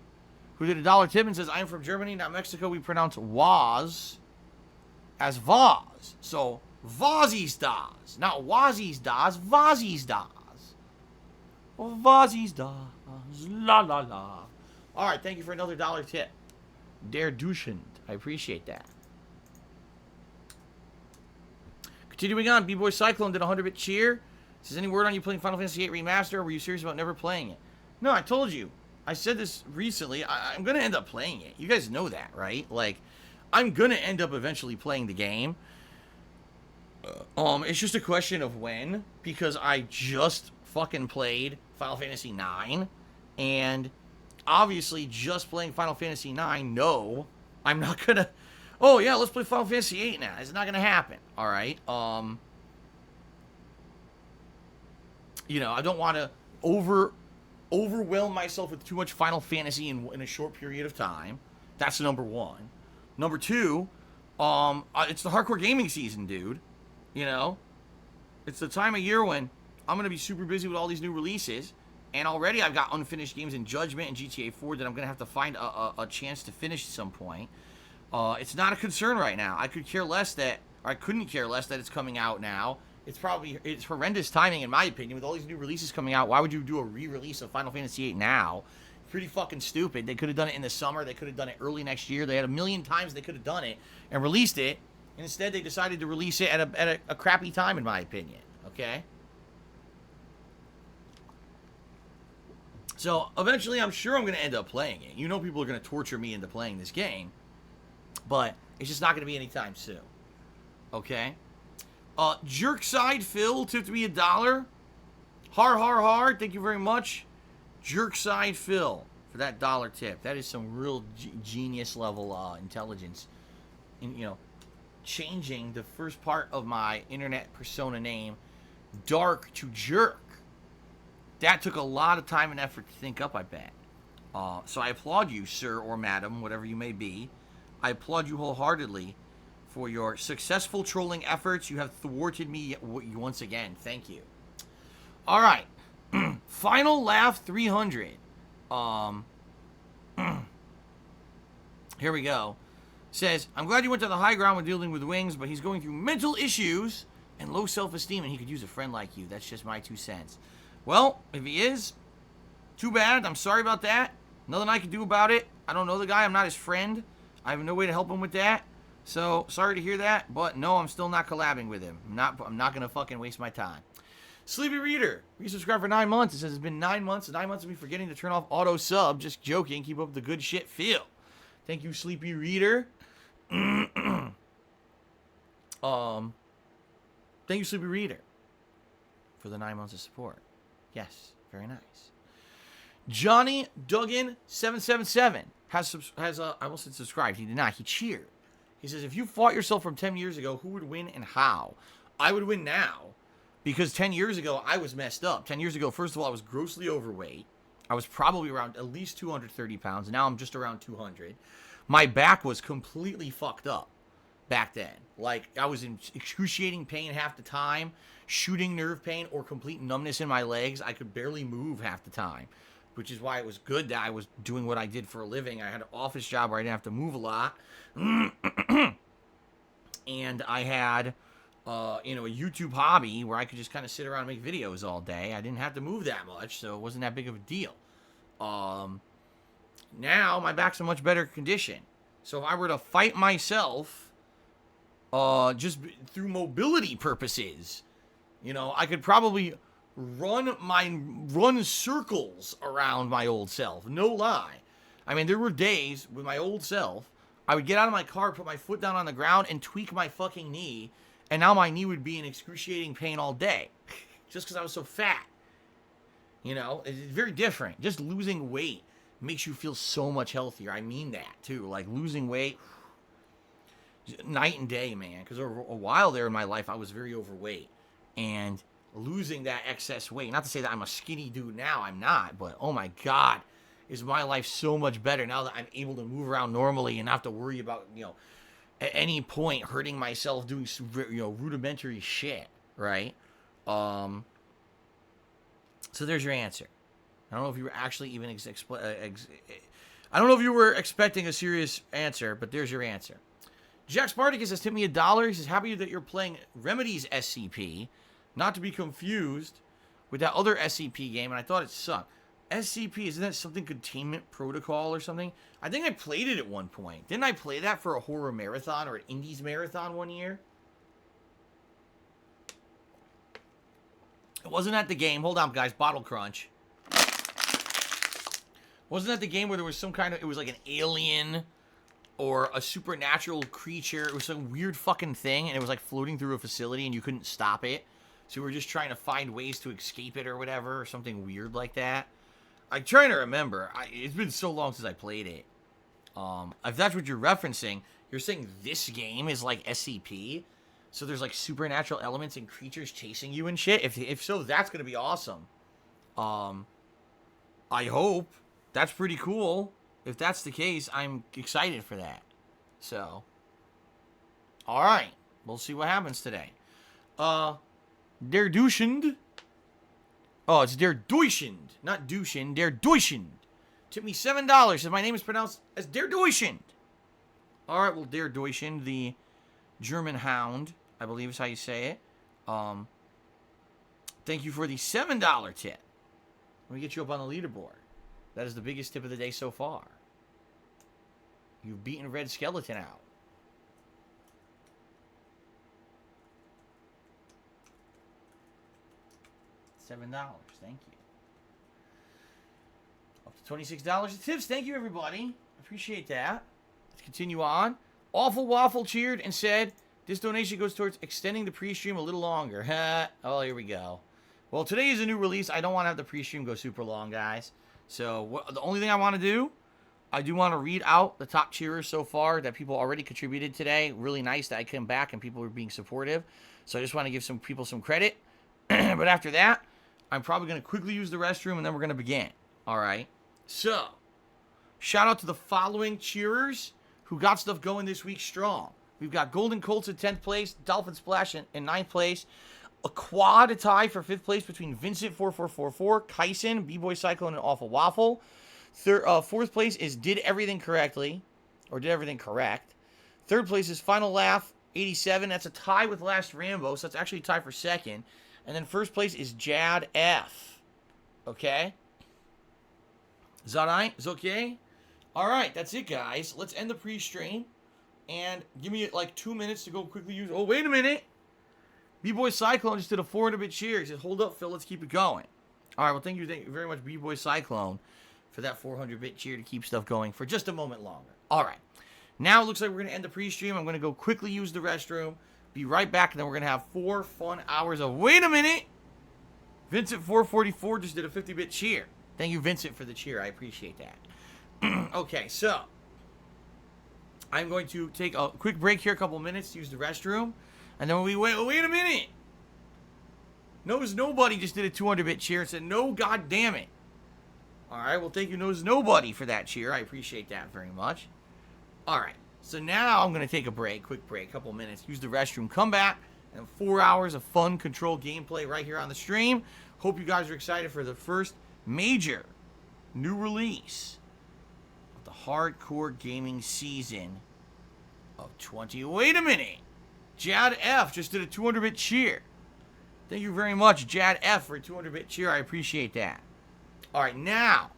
who did a dollar tip and says, I am from Germany, not Mexico. We pronounce was as Vaz. So, Vazis das. Not Wazis das, Vazis das. Vazis das. La la la. Alright, thank you for another dollar tip. Der Duschhund. I appreciate that. Continuing on, B-Boy Cyclone did a 100-bit cheer. Says, any word on you playing Final Fantasy VIII Remaster, or were you serious about never playing it? No, I told you. I said this recently. I'm going to end up playing it. You guys know that, right? Like, I'm going to end up eventually playing the game. It's just a question of when, because I just fucking played Final Fantasy IX, and obviously just playing Final Fantasy IX, no, I'm not going to... Oh, yeah, let's play Final Fantasy VIII now. It's not going to happen, all right? You know, I don't want to overwhelm myself with too much Final Fantasy in a short period of time. That's number one. Number two, it's the hardcore gaming season, dude. You know? It's the time of year when I'm going to be super busy with all these new releases, and already I've got unfinished games in Judgment and GTA 4 that I'm going to have to find a chance to finish at some point. It's not a concern right now. I couldn't care less that it's coming out now. It's horrendous timing, in my opinion, with all these new releases coming out. Why would you do a re-release of Final Fantasy VIII now? Pretty fucking stupid. They could have done it in the summer. They could have done it early next year. They had a million times they could have done it and released it. And instead, they decided to release it at a crappy time, in my opinion. Okay? So, eventually, I'm sure I'm going to end up playing it. You know people are going to torture me into playing this game. But it's just not going to be anytime soon. Okay? Jerkside Phil tipped me $1. Har. Thank you very much. Jerkside Phil for that dollar tip. That is some real genius level intelligence. You know, changing the first part of my internet persona name, Dark, to Jerk. That took a lot of time and effort to think up, I bet. So I applaud you, sir or madam, whatever you may be. I applaud you wholeheartedly for your successful trolling efforts. You have thwarted me once again. Thank you. All right. Final Laugh 300. Here we go. Says, I'm glad you went to the high ground when dealing with Wings, but he's going through mental issues and low self-esteem, and he could use a friend like you. That's just my 2 cents. Well, if he is, too bad. I'm sorry about that. Nothing I can do about it. I don't know the guy. I'm not his friend. I have no way to help him with that. So, sorry to hear that, but no, I'm still not collabing with him. I'm not going to fucking waste my time. Sleepy Reader, resubscribed for 9 months. It says it's been 9 months. 9 months of me forgetting to turn off auto sub. Just joking. Keep up the good shit, Phil. Thank you, Sleepy Reader. Thank you, Sleepy Reader, for the 9 months of support. Yes, very nice. Johnny Duggan 777 has I almost said subscribed. He did not. He cheered. He says, if you fought yourself from 10 years ago, who would win and how? I would win now, because 10 years ago, I was messed up. 10 years ago, first of all, I was grossly overweight. I was probably around at least 230 pounds. Now I'm just around 200. My back was completely fucked up back then. Like, I was in excruciating pain half the time, shooting nerve pain, or complete numbness in my legs. I could barely move half the time, which is why it was good that I was doing what I did for a living. I had an office job where I didn't have to move a lot. And I had, a YouTube hobby where I could just kind of sit around and make videos all day. I didn't have to move that much, so it wasn't that big of a deal. Now, my back's in much better condition. So if I were to fight myself, just through mobility purposes, I could probably run circles around my old self. No lie. I mean, there were days with my old self, I would get out of my car, put my foot down on the ground, and tweak my fucking knee And now my knee would be in excruciating pain all day. Just because I was so fat. You know, it's very different. Just losing weight makes you feel so much healthier. I mean that, too. Like, losing weight, night and day, man. Because a while there in my life, I was very overweight. And losing that excess weight, not to say that I'm a skinny dude now, I'm not. But, oh my God, is my life so much better now that I'm able to move around normally and not have to worry about, you know, at any point hurting myself doing, you know, rudimentary shit, right? So there's your answer. I don't know if you were actually even I don't know if you were expecting a serious answer, but there's your answer. Jack Spartacus has tipped me $1. He says, happy that you're playing Remedy's SCP, not to be confused with that other SCP game, and I thought it sucked. SCP, isn't that something Containment Protocol or something? I think I played it at one point. Didn't I play that for a horror marathon or an indies marathon one year? Wasn't that the game? Hold on, guys. Bottle crunch. Wasn't that the game where there was some kind of... It was like an alien or a supernatural creature. It was some weird fucking thing, and it was like floating through a facility, and you couldn't stop it. So we were just trying to find ways to escape it or whatever, or something weird like that. I'm trying to remember. It's been so long since I played it. If that's what you're referencing, you're saying this game is like SCP? So there's like supernatural elements and creatures chasing you and shit? If so, that's going to be awesome. I hope. That's pretty cool. If that's the case, I'm excited for that. So, alright. We'll see what happens today. Der Duschend. Oh, it's Der Duschend. Not Duschend. Der Duschend. Tip me $7. Says my name is pronounced as Der Duschend. Alright, well, Der Duschend, the German hound, I believe is how you say it. Thank you for the $7 tip. Let me get you up on the leaderboard. That is the biggest tip of the day so far. You've beaten Red Skeleton out. $7. Thank you. Up to $26 in tips. Thank you, everybody. Appreciate that. Let's continue on. Awful Waffle cheered and said, this donation goes towards extending the pre-stream a little longer. Oh, here we go. Well, today is a new release. I don't want to have the pre-stream go super long, guys. So, the only thing I want to do, I do want to read out the top cheerers so far that people already contributed today. Really nice that I came back and people were being supportive. So, I just want to give some people some credit. But after that, I'm probably going to quickly use the restroom and then we're going to begin. All right. So, shout out to the following cheerers who got stuff going this week strong. We've got Golden Colts in 10th place, Dolphin Splash in 9th place, a quad tie for 5th place between Vincent4444, Kyson, B-Boy Cyclone, and Awful Waffle. 4th place is Did Everything Correctly, or Did Everything Correct. 3rd place is Final Laugh, 87. That's a tie with Last Rambo, so that's actually a tie for 2nd. And then 1st place is Jad F. Okay? Is that right? Is okay? Alright, that's it, guys. Let's end the pre-stream. And give me like 2 minutes to go quickly use... Oh, wait a minute! B-Boy Cyclone just did a 400-bit cheer. He said, hold up, Phil, let's keep it going. Alright, well, thank you very much, B-Boy Cyclone, for that 400-bit cheer to keep stuff going for just a moment longer. Alright. Now it looks like we're going to end the pre-stream. I'm going to go quickly use the restroom. Be right back, and then we're going to have 4 fun hours of... Wait a minute! Vincent444 just did a 50-bit cheer. Thank you, Vincent, for the cheer. I appreciate that. Okay, so... I'm going to take a quick break here, a couple minutes to use the restroom. And then we wait a minute. Knows Nobody just did a 200-bit cheer and said, no, god damn it. All right, well, thank you, Knows Nobody, for that cheer. I appreciate that very much. All right, so now I'm going to take a break, quick break, couple minutes, use the restroom, come back, and 4 hours of fun control gameplay right here on the stream. Hope you guys are excited for the first major new release of the hardcore gaming season of 20. Wait a minute. Jad F just did a 200-bit cheer. Thank you very much, Jad F, for a 200-bit cheer. I appreciate that. All right, now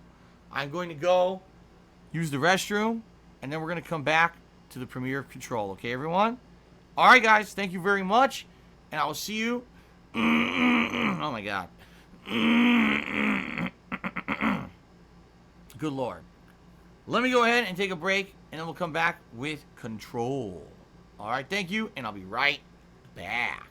I'm going to go use the restroom, and then we're going to come back to the premiere of Control. Okay, everyone? All right, guys, thank you very much, and I will see you. Oh, my God. Good Lord. Let me go ahead and take a break, and then we'll come back with Control. All right, thank you, and I'll be right back.